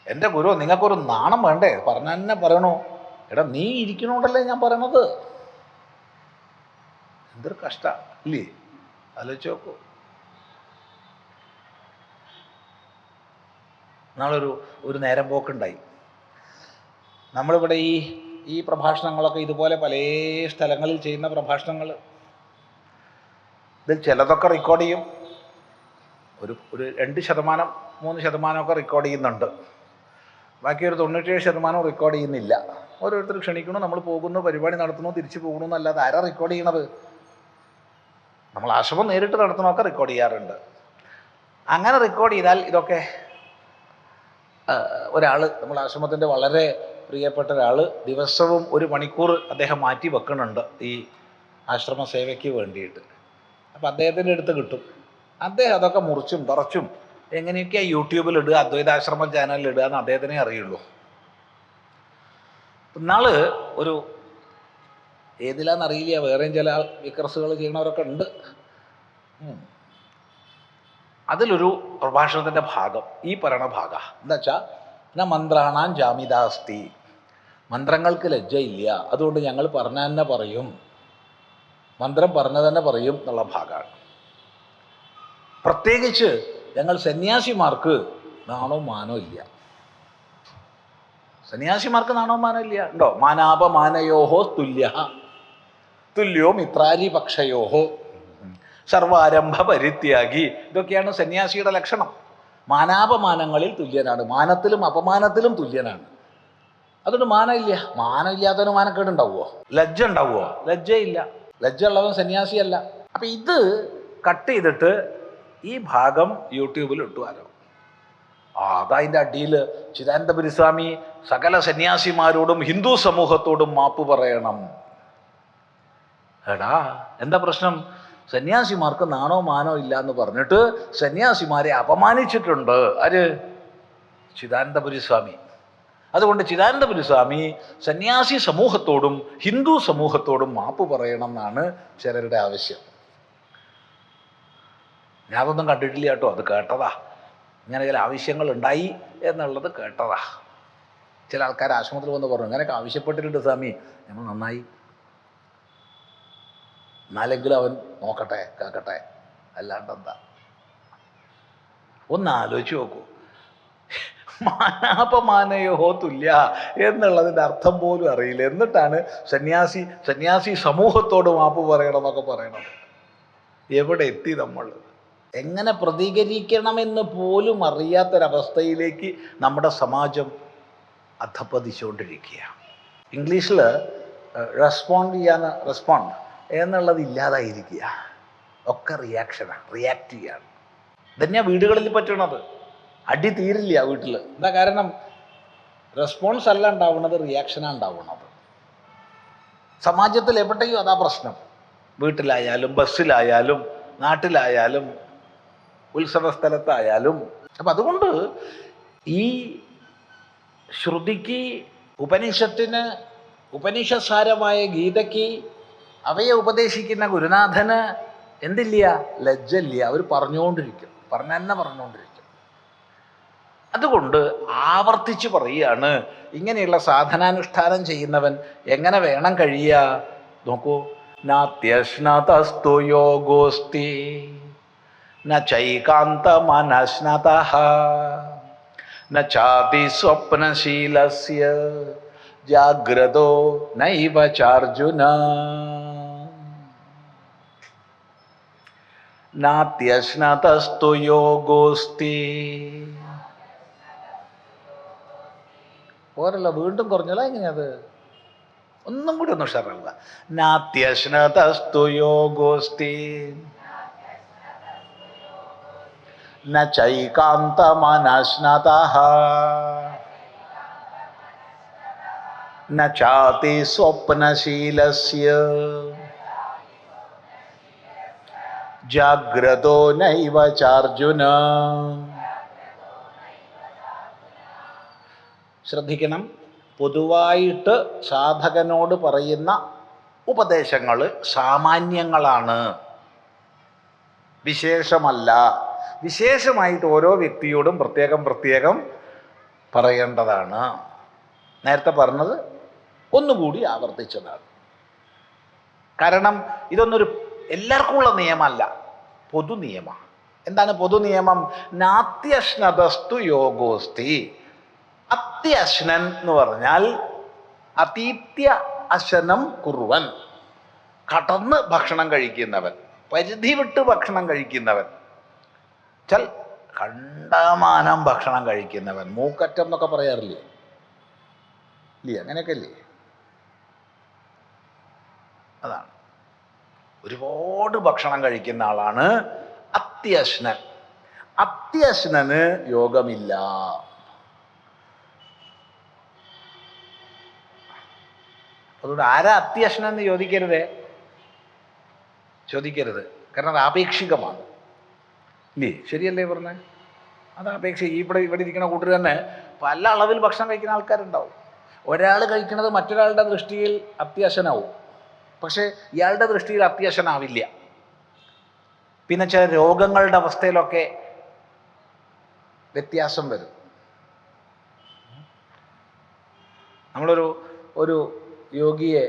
എൻ്റെ ഗുരു, നിങ്ങൾക്കൊരു നാണം വേണ്ടേ? പറഞ്ഞ പറയണോ? എടാ, നീ ഇരിക്കണോണ്ടല്ലേ ഞാൻ പറയണത്. എന്തൊരു കഷ്ട ഇല്ലേ? ആലോചിച്ച് നോക്കൂ. നാളൊരു നേരം പോക്കുണ്ടായി. നമ്മളിവിടെ ഈ പ്രഭാഷണങ്ങളൊക്കെ ഇതുപോലെ പല സ്ഥലങ്ങളിൽ ചെയ്യുന്ന പ്രഭാഷണങ്ങൾ, ഇതിൽ ചിലതൊക്കെ റെക്കോർഡ് ചെയ്യും. ഒരു 2%, 3% റെക്കോർഡ് ചെയ്യുന്നുണ്ട്. ബാക്കി ഒരു 97% റെക്കോർഡ് ചെയ്യുന്നില്ല. ഓരോരുത്തർ ക്ഷണിക്കണു, നമ്മൾ പോകുന്നു, പരിപാടി നടത്തുന്നു, തിരിച്ചു പോകുന്നു എന്നല്ലാതെ ആരാ റെക്കോർഡ് ചെയ്യണത്? നമ്മൾ ആശ്രമം നേരിട്ട് നടത്തണമൊക്കെ റെക്കോർഡ് ചെയ്യാറുണ്ട്. അങ്ങനെ റെക്കോർഡ് ചെയ്താൽ ഇതൊക്കെ ഒരാൾ, നമ്മൾ ആശ്രമത്തിൻ്റെ വളരെ പ്രിയപ്പെട്ട ഒരാൾ, ദിവസവും 1 മണിക്കൂർ അദ്ദേഹം മാറ്റി വെക്കുന്നുണ്ട് ഈ ആശ്രമ സേവയ്ക്ക് വേണ്ടിയിട്ട്. അപ്പം അദ്ദേഹത്തിൻ്റെ അടുത്ത് കിട്ടും. അദ്ദേഹം അതൊക്കെ മുറിച്ചും തറച്ചും എങ്ങനെയൊക്കെയാണ് യൂട്യൂബിൽ ഇടുക, അദ്വൈതാശ്രമം ചാനലിൽ ഇടുക എന്ന് അദ്ദേഹത്തിനെ അറിയുള്ളൂ. ഇന്നാള് ഒരു ഏതിലാന്നറിയില്ല, വേറെയും ചില വിക്രസുകൾ ചെയ്യണവരൊക്കെ ഉണ്ട്. അതിലൊരു പ്രഭാഷണത്തിൻ്റെ ഭാഗം, ഈ പറയണ ഭാഗം എന്താ വെച്ചാൽ, ന മന്ത്രാണാം ജാമിതാസ്തി, മന്ത്രങ്ങൾക്ക് ലജ്ജയില്ല, അതുകൊണ്ട് ഞങ്ങൾ പറഞ്ഞ തന്നെ പറയും, മന്ത്രം പറഞ്ഞ തന്നെ പറയും എന്നുള്ള ഭാഗമാണ്. പ്രത്യേകിച്ച് ഞങ്ങൾ സന്യാസിമാർക്ക് നാണോ മാനോ ഇല്ല. സന്യാസിമാർക്ക് നാണോ മാനോ ഇല്ല ഉണ്ടോ? മാനാപമാനയോഹോ തുല്യോ മിത്രാരി പക്ഷയോഹോ സർവാരംഭ പരിത്യാഗി, ഇതൊക്കെയാണ് സന്യാസിയുടെ ലക്ഷണം. മാനാപമാനങ്ങളിൽ തുല്യനാണ്, മാനത്തിലും അപമാനത്തിലും തുല്യനാണ്. അതുകൊണ്ട് മാനമില്ല. മാനമില്ലാത്തവന് മാനക്കേടുണ്ടാവുമോ? ലജ്ജ ഉണ്ടാവുമോ? ലജ്ജയില്ല. ലജ്ജ ഉള്ളവൻ സന്യാസിയല്ല. അപ്പം ഇത് കട്ട് ചെയ്തിട്ട് ഈ ഭാഗം യൂട്യൂബിൽ ഇട്ടുവാരോ. അതതിൻ്റെ അടിയിൽ ചിദാനന്ദപുരി സ്വാമി സകല സന്യാസിമാരോടും ഹിന്ദു സമൂഹത്തോടും മാപ്പ് പറയണം. എടാ, എന്താ പ്രശ്നം? സന്യാസിമാർക്ക് നാണോ മാനോ ഇല്ല എന്ന് പറഞ്ഞിട്ട് സന്യാസിമാരെ അപമാനിച്ചിട്ടുണ്ട് ആര്? ചിദാനന്ദപുരി സ്വാമി. അതുകൊണ്ട് ചിദാനന്ദപുരി സ്വാമി സന്യാസി സമൂഹത്തോടും ഹിന്ദു സമൂഹത്തോടും മാപ്പ് പറയണം എന്നാണ് ചിലരുടെ ആവശ്യം. ഞാൻ അതൊന്നും കണ്ടിട്ടില്ല കേട്ടോ, അത് കേട്ടതാ. ഇങ്ങനെ ചില ആവശ്യങ്ങൾ ഉണ്ടായി എന്നുള്ളത് കേട്ടതാ. ചില ആൾക്കാർ ആശ്രമത്തിൽ വന്ന് പറഞ്ഞു, അങ്ങനെയൊക്കെ ആവശ്യപ്പെട്ടിട്ടുണ്ട് സ്വാമി, നമ്മൾ നന്നായി, എന്നാലെങ്കിലും അവൻ നോക്കട്ടെ, കേൾക്കട്ടെ, അല്ലാണ്ടെന്താ? ഒന്ന് ആലോചിച്ച് നോക്കൂ. മാനാപമാനയോ തുല്യ എന്നുള്ളതിൻ്റെ അർത്ഥം പോലും അറിയില്ല, എന്നിട്ടാണ് സന്യാസി സമൂഹത്തോട് മാപ്പ് പറയണം എന്നൊക്കെ പറയണത്. എവിടെ എത്തി നമ്മൾ? എങ്ങനെ പ്രതികരിക്കണമെന്ന് പോലും അറിയാത്തൊരവസ്ഥയിലേക്ക് നമ്മുടെ സമാജം അധപ്പതിച്ചുകൊണ്ടിരിക്കുക. ഇംഗ്ലീഷിൽ റെസ്പോണ്ട് എന്നുള്ളത് ഇല്ലാതായിരിക്കുക. ഒക്കെ റിയാക്ഷനാണ്, റിയാക്ട് ചെയ്യാണ്. ഇതന്നെയാണ് വീടുകളിൽ പറ്റണത്. അടി തീരില്ല വീട്ടിൽ. എന്താ കാരണം? റെസ്പോൺസ് അല്ല ഉണ്ടാവുന്നത്, റിയാക്ഷനാണ് ഉണ്ടാവുന്നത്. സമാജത്തിൽ എവിടെയും അതാ പ്രശ്നം. വീട്ടിലായാലും ബസ്സിലായാലും നാട്ടിലായാലും ഉത്സവ സ്ഥലത്തായാലും. അപ്പം അതുകൊണ്ട് ഈ ശ്രുതിക്ക്, ഉപനിഷത്തിന്, ഉപനിഷസാരമായ ഗീതയ്ക്ക്, അവയെ ഉപദേശിക്കുന്ന ഗുരുനാഥന് എന്തില്ല? ലജ്ജയില്ല. അവർ പറഞ്ഞുകൊണ്ടിരിക്കും, പറഞ്ഞുകൊണ്ടിരിക്കും. അതുകൊണ്ട് ആവർത്തിച്ച് പറയുകയാണ്, ഇങ്ങനെയുള്ള സാധനാനുഷ്ഠാനം ചെയ്യുന്നവൻ എങ്ങനെ വേണം കഴിയുക? നോക്കൂ, നാത്യശ്നതസ്തു യോഗോസ്തി ന ചൈകാന്ത മനശ്നതഃ ന ചാതി സ്വപ്നശീലസ്യ ജാഗ്രതോ നൈവ ചാർജുന. നാത്യശ്നതസ്തു യോഗോസ്തി. പോരല്ലോ, വീണ്ടും കുറഞ്ഞല്ലോ. എങ്ങനെയത്? ഒന്നും കൂടി ഒന്ന് ഉഷാറാവുക. നാത്യശ്നതസ്തു യോഗോസ്തി ന ചൈകാന്ത മനശ്നതഃ ന ചാതി സ്വപ്നശീലസ്യ ജാഗ്രതോ നൈവ ചാർജുന. ശ്രദ്ധിക്കണം, പൊതുവായിട്ട് സാധകനോട് പറയുന്ന ഉപദേശങ്ങൾ സാമാന്യങ്ങളാണ്, വിശേഷമല്ല. വിശേഷമായിട്ട് ഓരോ വ്യക്തിയോടും പ്രത്യേകം പ്രത്യേകം പറയേണ്ടതാണ്. നേരത്തെ പറഞ്ഞത് ഒന്നുകൂടി ആവർത്തിച്ചതാണ്. കാരണം ഇതൊന്നൊരു എല്ലാവർക്കും ഉള്ള നിയമമല്ല, പൊതു നിയമം. എന്താണ് പൊതു നിയമം? നാത്യശ്നതസ്തു യോഗോസ്തി. അത്യശ്നൻ എന്ന് പറഞ്ഞാൽ അതീത്യ അശനം കുറുവൻ, കടന്ന് ഭക്ഷണം കഴിക്കുന്നവൻ, പരിധി വിട്ട് ഭക്ഷണം കഴിക്കുന്നവൻ, ചൽ കണ്ടമാനം ഭക്ഷണം കഴിക്കുന്നവൻ, മൂക്കറ്റം എന്നൊക്കെ പറയാറില്ലേ? ഇല്ലേ? അങ്ങനെയൊക്കെ ഇല്ലേ? അതാണ്, ഒരുപാട് ഭക്ഷണം കഴിക്കുന്ന ആളാണ് അത്യശ്നൻ. അത്യശ്നന് യോഗമില്ല. അതുകൊണ്ട് ആരാ അത്യശ്നൻ എന്ന് ചോദിക്കരുത്. കാരണം അത് ആപേക്ഷികമാണ്. ഇല്ലേ? ശരിയല്ലേ പറഞ്ഞേ? അത് ഇവിടെ ഇരിക്കുന്ന കൂട്ടർ തന്നെ പല അളവിൽ ഭക്ഷണം കഴിക്കുന്ന ആൾക്കാരുണ്ടാവും. ഒരാൾ കഴിക്കുന്നത് മറ്റൊരാളുടെ ദൃഷ്ടിയിൽ അത്യശ്നാവും, പക്ഷേ ഇയാളുടെ ദൃഷ്ടിയിൽ അത്യശ്നാവില്ല. പിന്നെ ചില രോഗങ്ങളുടെ അവസ്ഥയിലൊക്കെ വ്യത്യാസം വരും. ഒരു യോഗിയെ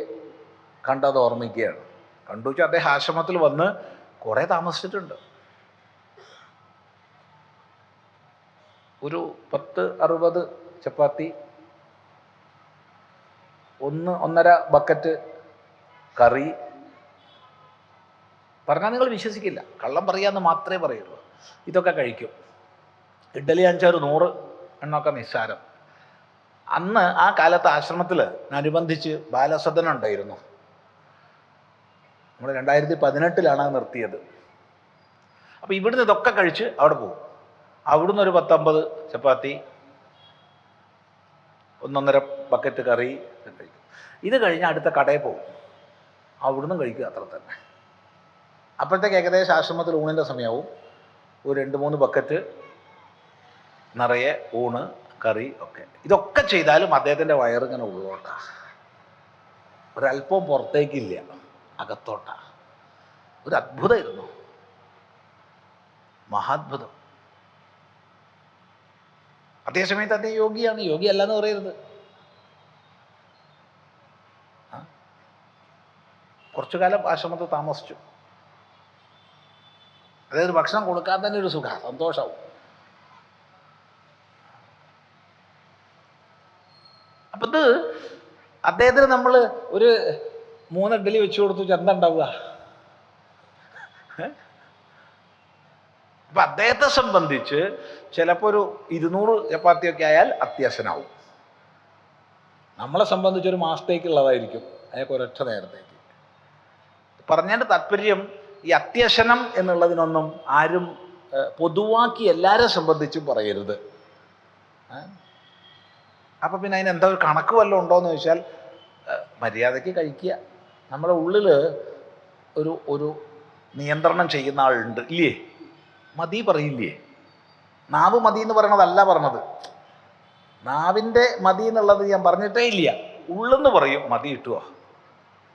കണ്ടത് ഓർമ്മിക്കുകയാണ്. കണ്ടു വെച്ചാൽ അദ്ദേഹം ആശ്രമത്തിൽ വന്ന് കുറേ താമസിച്ചിട്ടുണ്ട്. ഒരു 10-60 ചപ്പാത്തി, 1-1.5 ബക്കറ്റ് കറി. പറഞ്ഞാൽ നിങ്ങൾ വിശ്വസിക്കില്ല, കള്ളം പറയാമെന്ന് മാത്രമേ പറയുള്ളൂ. ഇതൊക്കെ കഴിക്കും. ഇഡ്ഡലി 5-100 എണ്ണമൊക്കെ നിസ്സാരം. അന്ന് ആ കാലത്ത് ആശ്രമത്തിൽ അനുബന്ധിച്ച് ബാലസദനം ഉണ്ടായിരുന്നു. നമ്മൾ 2018 നിർത്തിയത്. അപ്പോൾ ഇവിടുന്ന് ഇതൊക്കെ കഴിച്ച് അവിടെ പോകും. അവിടുന്ന് ഒരു 10-50 ചപ്പാത്തി, 1-1.5 ബക്കറ്റ് കറി കഴിക്കും. ഇത് കഴിഞ്ഞ് അടുത്ത കടയിൽ പോകും, അവിടുന്ന് കഴിക്കുക, അത്ര തന്നെ. അപ്പോഴത്തേക്ക് ഏകദേശം ആശ്രമത്തിൽ ഊണിൻ്റെ സമയമാവും. ഒരു 2-3 ബക്കറ്റ് നിറയെ ഊണ്, കറി ഒക്കെ. ഇതൊക്കെ ചെയ്താലും അദ്ദേഹത്തിൻ്റെ വയറിങ്ങനെ ഉള്ളോട്ടാ, ഒരല്പം പുറത്തേക്കില്ല, അകത്തോട്ടാ. ഒരു അത്ഭുതമായിരുന്നു, മഹാത്ഭുതം. അതേസമയത്ത് അദ്ദേഹം യോഗിയാണ്. യോഗി അല്ല എന്ന് പറയരുത്. കുറച്ചു കാലം ആശ്രമത്തിൽ താമസിച്ചു. അതായത് ഭക്ഷണം കൊടുക്കാൻ തന്നെ ഒരു സുഖം, സന്തോഷവും. അപ്പം ഇത് അദ്ദേഹത്തിന് നമ്മൾ ഒരു 3 ഇഡ്ഡലി വെച്ച് കൊടുത്തു, എന്താ ഉണ്ടാവുക? അപ്പം അദ്ദേഹത്തെ സംബന്ധിച്ച് ചിലപ്പോൾ ഒരു 200 ചപ്പാത്തിയൊക്കെ ആയാൽ അത്യാവശ്യനാവും. നമ്മളെ സംബന്ധിച്ചൊരു മാസത്തേക്കുള്ളതായിരിക്കും, അയാൾക്ക് ഒരൊറ്റ നേരത്തേക്ക്. പറഞ്ഞതിൻ്റെ താല്പര്യം, ഈ അത്യശനം എന്നുള്ളതിനൊന്നും ആരും പൊതുവാക്കി എല്ലാവരെ സംബന്ധിച്ചും പറയരുത്. അപ്പം പിന്നെ അതിന് എന്താ ഒരു കണക്ക് വല്ലതും ഉണ്ടോയെന്ന് ചോദിച്ചാൽ, മര്യാദയ്ക്ക് കഴിക്കുക. നമ്മുടെ ഉള്ളിൽ ഒരു നിയന്ത്രണം ചെയ്യുന്ന ആളുണ്ട്, ഇല്ലേ? മതി പറയില്ലേ? നാവ് മതി എന്ന് പറയണതല്ല പറഞ്ഞത്. നാവിൻ്റെ മതി എന്നുള്ളത് ഞാൻ പറഞ്ഞിട്ടേ ഇല്ല. ഉള്ളെന്ന് പറയും, മതി കിട്ടുമോ?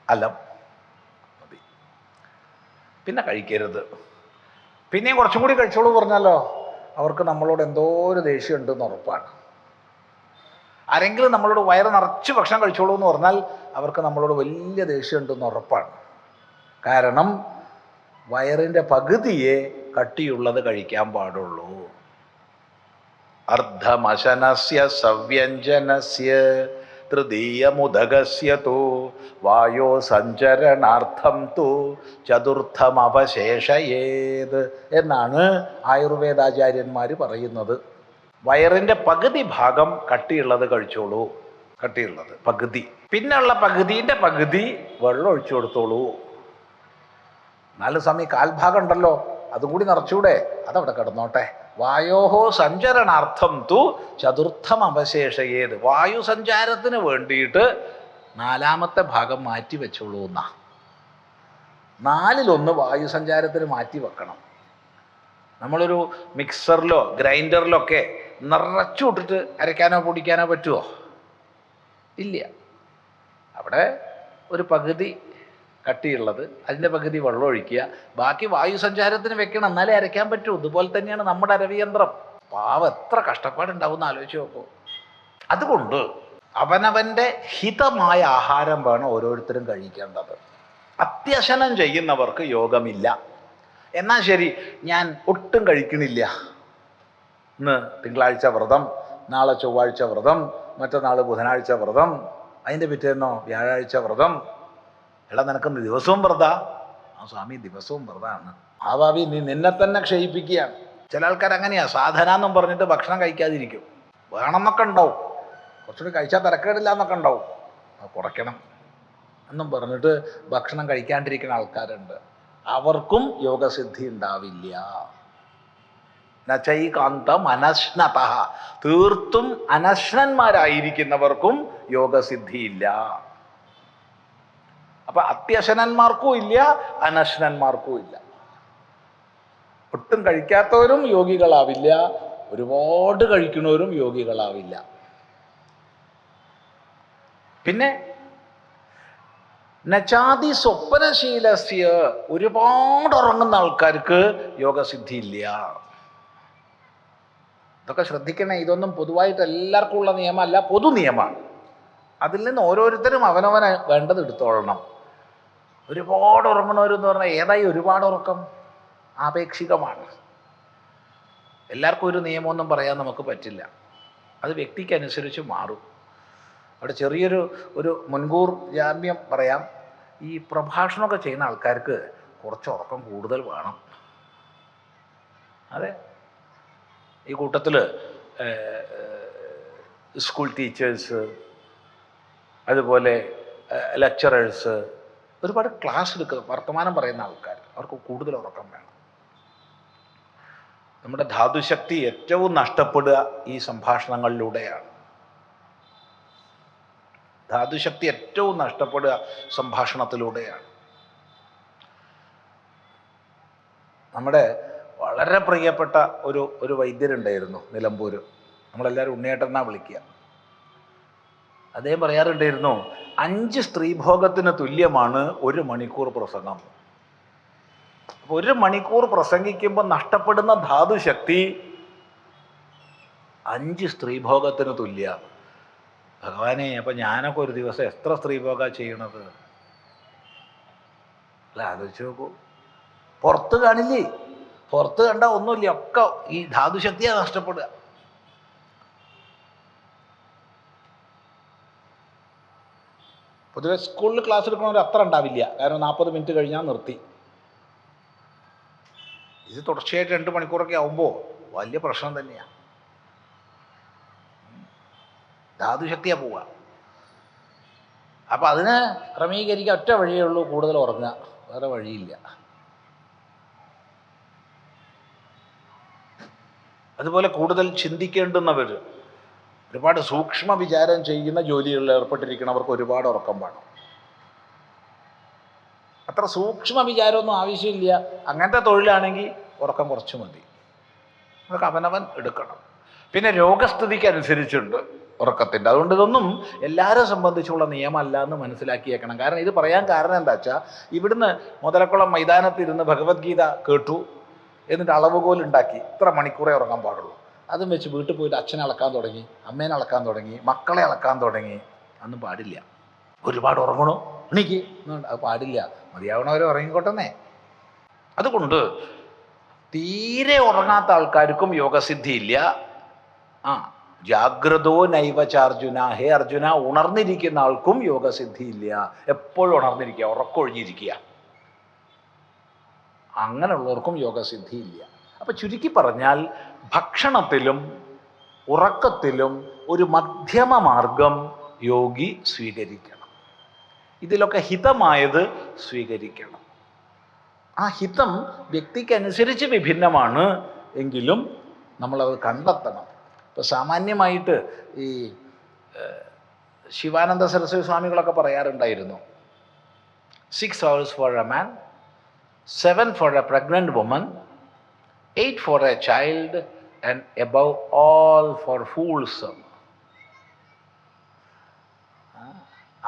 അല്ല, മതി. പിന്നെ കഴിക്കരുത്. പിന്നെയും കുറച്ചും കൂടി കഴിച്ചോളൂ പറഞ്ഞാലോ, അവർക്ക് നമ്മളോട് എന്തോ ഒരു ദേഷ്യം ഉണ്ടെന്ന് ഉറപ്പാണ്. ആരെങ്കിലും നമ്മളോട് വയറ് നിറച്ച് ഭക്ഷണം കഴിച്ചോളൂ എന്ന് പറഞ്ഞാൽ അവർക്ക് നമ്മളോട് വലിയ ദേഷ്യം ഉണ്ടെന്ന് ഉറപ്പാണ്. കാരണം വയറിൻ്റെ പകുതിയെ കട്ടിയുള്ളത് കഴിക്കാൻ പാടുള്ളൂ. അർദ്ധമശനസ്യ സവ്യഞ്ജനസ്യ തൃതീയമുദകസ്യ തു വായോ സഞ്ചരണാർത്ഥം തു ചതുർത്ഥമവശേഷയേത് എന്നാണ് ആയുർവേദാചാര്യന്മാർ പറയുന്നത്. വയറിൻ്റെ പകുതി ഭാഗം കട്ടിയുള്ളത് കഴിച്ചോളൂ, കട്ടിയുള്ളത് പകുതി. പിന്നെയുള്ള പകുതിൻ്റെ പകുതി വെള്ളം ഒഴിച്ചു കൊടുത്തോളൂ. 4 സമയം കാൽഭാഗം ഉണ്ടല്ലോ, അതും കൂടി നിറച്ചൂടെ? അതവിടെ കിടന്നോട്ടെ. വായോഹോ സഞ്ചരണാർത്ഥം തു ചതുർത്ഥം അവശേഷയേത്. വായു സഞ്ചാരത്തിന് വേണ്ടിയിട്ട് 4ാമത്തെ ഭാഗം മാറ്റി വെച്ചോളൂ എന്നാ. 4/1 വായു സഞ്ചാരത്തിന് മാറ്റി വെക്കണം. നമ്മളൊരു മിക്സറിലോ ഗ്രൈൻഡറിലോ ഒക്കെ നിറച്ചു വിട്ടിട്ട് അരയ്ക്കാനോ പൊടിക്കാനോ പറ്റുമോ? ഇല്ല. അവിടെ ഒരു പകുതി കട്ടിയുള്ളത്, അതിൻ്റെ പകുതി വെള്ളം ഒഴിക്കുക, ബാക്കി വായു സഞ്ചാരത്തിന് വെക്കണം, എന്നാലേ അരയ്ക്കാൻ പറ്റൂ. ഇതുപോലെ തന്നെയാണ് നമ്മുടെ അരവിയന്ത്രം. പാവം എത്ര കഷ്ടപ്പാടുണ്ടാവുമെന്ന് ആലോചിച്ച് നോക്കൂ. അതുകൊണ്ട് അവനവൻ്റെ ഹിതമായ ആഹാരം വേണം ഓരോരുത്തരും കഴിക്കേണ്ടത്. അത്യശനം ചെയ്യുന്നവർക്ക് യോഗമില്ല. എന്നാൽ ശരി, ഞാൻ ഒട്ടും കഴിക്കണില്ല, ഇന്ന് തിങ്കളാഴ്ച വ്രതം, നാളെ ചൊവ്വാഴ്ച വ്രതം, മറ്റന്നാൾ ബുധനാഴ്ച വ്രതം, അതിൻ്റെ പിറ്റേന്നോ വ്യാഴാഴ്ച വ്രതം. എടാ, നിനക്ക് ദിവസവും വ്രത? ആ സ്വാമി, ദിവസവും വ്രതമാണ്. ആ ഭാവി നീ നിന്നെ തന്നെ ക്ഷയിപ്പിക്കുകയാണ്. ചില ആൾക്കാർ അങ്ങനെയാ, സാധന എന്നും പറഞ്ഞിട്ട് ഭക്ഷണം കഴിക്കാതിരിക്കും. വേണമെന്നൊക്കെ ഉണ്ടാവും, കുറച്ചുകൂടി കഴിച്ചാൽ തിരക്കേടില്ല എന്നൊക്കെ ഉണ്ടാവും. കുറയ്ക്കണം എന്നും പറഞ്ഞിട്ട് ഭക്ഷണം കഴിക്കാണ്ടിരിക്കുന്ന ആൾക്കാരുണ്ട്. അവർക്കും യോഗസിദ്ധി ഉണ്ടാവില്ല. നചൈകാന്തം അനശ്നത, തീർത്തും അനശ്നന്മാരായിരിക്കുന്നവർക്കും യോഗസിദ്ധിയില്ല. അപ്പൊ അത്യശനന്മാർക്കും ഇല്ല, അനശ്നന്മാർക്കും ഇല്ല. ഒട്ടും കഴിക്കാത്തവരും യോഗികളാവില്ല, ഒരുപാട് കഴിക്കുന്നവരും യോഗികളാവില്ല. പിന്നെ നചാതി സ്വപ്നശീലസ്യ, ഒരുപാട് ഉറങ്ങുന്ന ആൾക്കാർക്ക് യോഗസിദ്ധി ഇല്ല. ഇതൊക്കെ ശ്രദ്ധിക്കണേ. ഇതൊന്നും പൊതുവായിട്ട് എല്ലാവർക്കും ഉള്ള നിയമമല്ല, പൊതു നിയമമാണ്. അതിൽ നിന്ന് ഓരോരുത്തരും അവനവന് വേണ്ടത് എടുത്തോളണം. ഒരുപാട് ഉറങ്ങണവരെന്ന് പറഞ്ഞാൽ ഏതായി ഒരുപാട് ഉറക്കം? ആപേക്ഷികമാണ്. എല്ലാവർക്കും ഒരു നിയമമൊന്നും പറയാൻ നമുക്ക് പറ്റില്ല. അത് വ്യക്തിക്കനുസരിച്ച് മാറും. അവിടെ ചെറിയൊരു മുൻകൂർ ജാമ്യം പറയാം. ഈ പ്രഭാഷണമൊക്കെ ചെയ്യുന്ന ആൾക്കാർക്ക് കുറച്ച് ഉറക്കം കൂടുതൽ വേണം. അതെ, ഈ കൂട്ടത്തിൽ സ്കൂൾ ടീച്ചേഴ്സ്, അതുപോലെ ലെക്ചറേഴ്സ്, ഒരുപാട് ക്ലാസ് എടുക്കുന്ന വർത്തമാനം പറയുന്ന ആൾക്കാർ, അവർക്ക് കൂടുതൽ ഉറക്കം വേണം. നമ്മുടെ ധാതുശക്തി ഏറ്റവും നഷ്ടപ്പെടുക ഈ സംഭാഷണങ്ങളിലൂടെയാണ്. ധാതുശക്തി ഏറ്റവും നഷ്ടപ്പെടുക സംഭാഷണത്തിലൂടെയാണ്. നമ്മുടെ വളരെ പ്രിയപ്പെട്ട ഒരു വൈദ്യരുണ്ടായിരുന്നു നിലമ്പൂർ. നമ്മളെല്ലാവരും ഉണ്ണിയേട്ടനാ വിളിക്കുക. അദ്ദേഹം പറയാറുണ്ടായിരുന്നു, 5 സ്ത്രീഭോഗത്തിന് തുല്യമാണ് 1 മണിക്കൂർ പ്രസംഗം. അപ്പോൾ 1 മണിക്കൂർ പ്രസംഗിക്കുമ്പോൾ നഷ്ടപ്പെടുന്ന ധാതുശക്തി 5 സ്ത്രീഭോഗത്തിന് തുല്യമാണ്. ഭഗവാനെ, അപ്പം ഞാനൊക്കെ ഒരു ദിവസം എത്ര സ്ത്രീഭോഗ ചെയ്യണത്? അല്ല, ആലോചിച്ച് നോക്കൂ. പുറത്ത് കാണില്ലേ? പുറത്ത് കണ്ടാൽ ഒന്നുമില്ല, ഒക്കെ ഈ ധാതുശക്തിയാണ് നഷ്ടപ്പെടുക. പൊതുവെ സ്കൂളിൽ ക്ലാസ് എടുക്കണവർ അത്ര ഉണ്ടാവില്ല, കാരണം 40 മിനിറ്റ് കഴിഞ്ഞാൽ നിർത്തി. ഇത് തുടർച്ചയായിട്ട് 2 മണിക്കൂറൊക്കെ ആവുമ്പോൾ വലിയ പ്രശ്നം തന്നെയാണ്. ധാതുശക്തിയാണ് പോവുക. അപ്പം അതിന് ക്രമീകരിക്കാൻ ഒറ്റ വഴിയേ ഉള്ളൂ, കൂടുതൽ ഉറങ്ങുക. വേറെ വഴിയില്ല. അതുപോലെ കൂടുതൽ ചിന്തിക്കേണ്ടുന്നവർ, ഒരുപാട് സൂക്ഷ്മ വിചാരം ചെയ്യുന്ന ജോലികളിൽ ഏർപ്പെട്ടിരിക്കുന്നവർക്ക് ഒരുപാട് ഉറക്കം വേണം. അത്ര സൂക്ഷ്മ വിചാരമൊന്നും ആവശ്യമില്ല. അങ്ങനത്തെ തൊഴിലാണെങ്കിൽ ഉറക്കം കുറച്ച് മതി. അതൊക്കെ അവനവൻ എടുക്കണം. പിന്നെ രോഗസ്ഥിതിക്ക് അനുസരിച്ചുണ്ട് ഉറക്കത്തിൻ്റെ. അതുകൊണ്ട് ഇതൊന്നും എല്ലാവരെ സംബന്ധിച്ചുള്ള നിയമമല്ല എന്ന് മനസ്സിലാക്കിയേക്കണം. കാരണം ഇത് പറയാൻ കാരണം എന്താ വെച്ചാൽ, ഇവിടുന്ന് മുതലക്കുളം മൈതാനത്തിരുന്ന് ഭഗവത്ഗീത കേട്ടു, എന്നിട്ട് അളവുകോൽ ഉണ്ടാക്കി ഇത്ര മണിക്കൂറേ ഉറങ്ങാൻ പാടുള്ളൂ. അതും വെച്ച് വീട്ടിൽ പോയിട്ട് അച്ഛനെ അളക്കാൻ തുടങ്ങി, അമ്മേനെ അളക്കാൻ തുടങ്ങി, മക്കളെ അളക്കാൻ തുടങ്ങി. അതൊന്നും പാടില്ല. ഒരുപാട് ഉറങ്ങണോ എണീക്ക്, അത് പാടില്ല. മതിയാവണവരെ ഉറങ്ങിക്കോട്ടെന്നേ. അതുകൊണ്ട് തീരെ ഉറങ്ങാത്ത ആൾക്കാർക്കും യോഗസിദ്ധിയില്ല. ജാഗ്രതോ നൈവചാർജുന, ഹേ അർജുന, ഉണർന്നിരിക്കുന്ന ആൾക്കും യോഗസിദ്ധിയില്ല. എപ്പോഴും ഉണർന്നിരിക്കുക, ഉറക്കൊഴിഞ്ഞിരിക്കുക, അങ്ങനെയുള്ളവർക്കും യോഗസിദ്ധിയില്ല. അപ്പം ചുരുക്കി പറഞ്ഞാൽ ഭക്ഷണത്തിലും ഉറക്കത്തിലും ഒരു മധ്യമ മാർഗം യോഗി സ്വീകരിക്കണം. ഇതിലൊക്കെ ഹിതമായത് സ്വീകരിക്കണം. ആ ഹിതം വ്യക്തിക്കനുസരിച്ച് വിഭിന്നമാണ് എങ്കിലും നമ്മളത് കണ്ടെത്തണം. ഇപ്പോൾ സാമാന്യമായിട്ട് ഈ ശിവാനന്ദ സരസ്വതി സ്വാമികളൊക്കെ പറയാറുണ്ടായിരുന്നു, 6 hours for a man, 7 for a pregnant woman, 8 for a child, and above all for fools.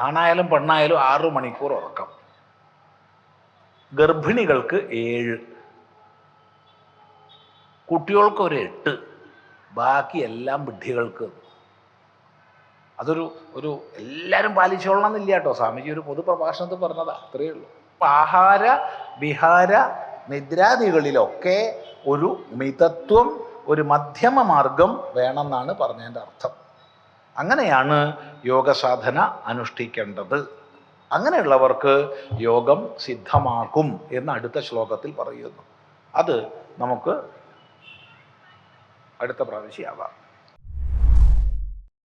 ആണായാലും പെണ്ണായാലും 6 മണിക്കൂർ ഉറക്കം, ഗർഭിണികൾക്ക് 7, കുട്ടികൾക്ക് ഒരു 8, ബാക്കി എല്ലാം വിഡ്ഢികൾക്ക്. ഒരു എല്ലാവരും പാലിച്ചോളണം എന്നില്ല കേട്ടോ. സ്വാമിജി ഒരു പൊതുപ്രഭാഷണത്തിൽ പറഞ്ഞതാ, അത്രയേ ഉള്ളൂ. ആഹാര വിഹാര നിദ്രാദികളിലൊക്കെ ഒരു മിതത്വം, ഒരു മധ്യമ മാർഗം വേണമെന്നാണ് പറഞ്ഞതിൻ്റെ അർത്ഥം. അങ്ങനെയാണ് യോഗസാധന അനുഷ്ഠിക്കേണ്ടത്. അങ്ങനെയുള്ളവർക്ക് യോഗം സിദ്ധമാക്കും എന്ന് അടുത്ത ശ്ലോകത്തിൽ പറയുന്നു. അത് നമുക്ക് അടുത്ത പ്രാവശ്യം ആവാം.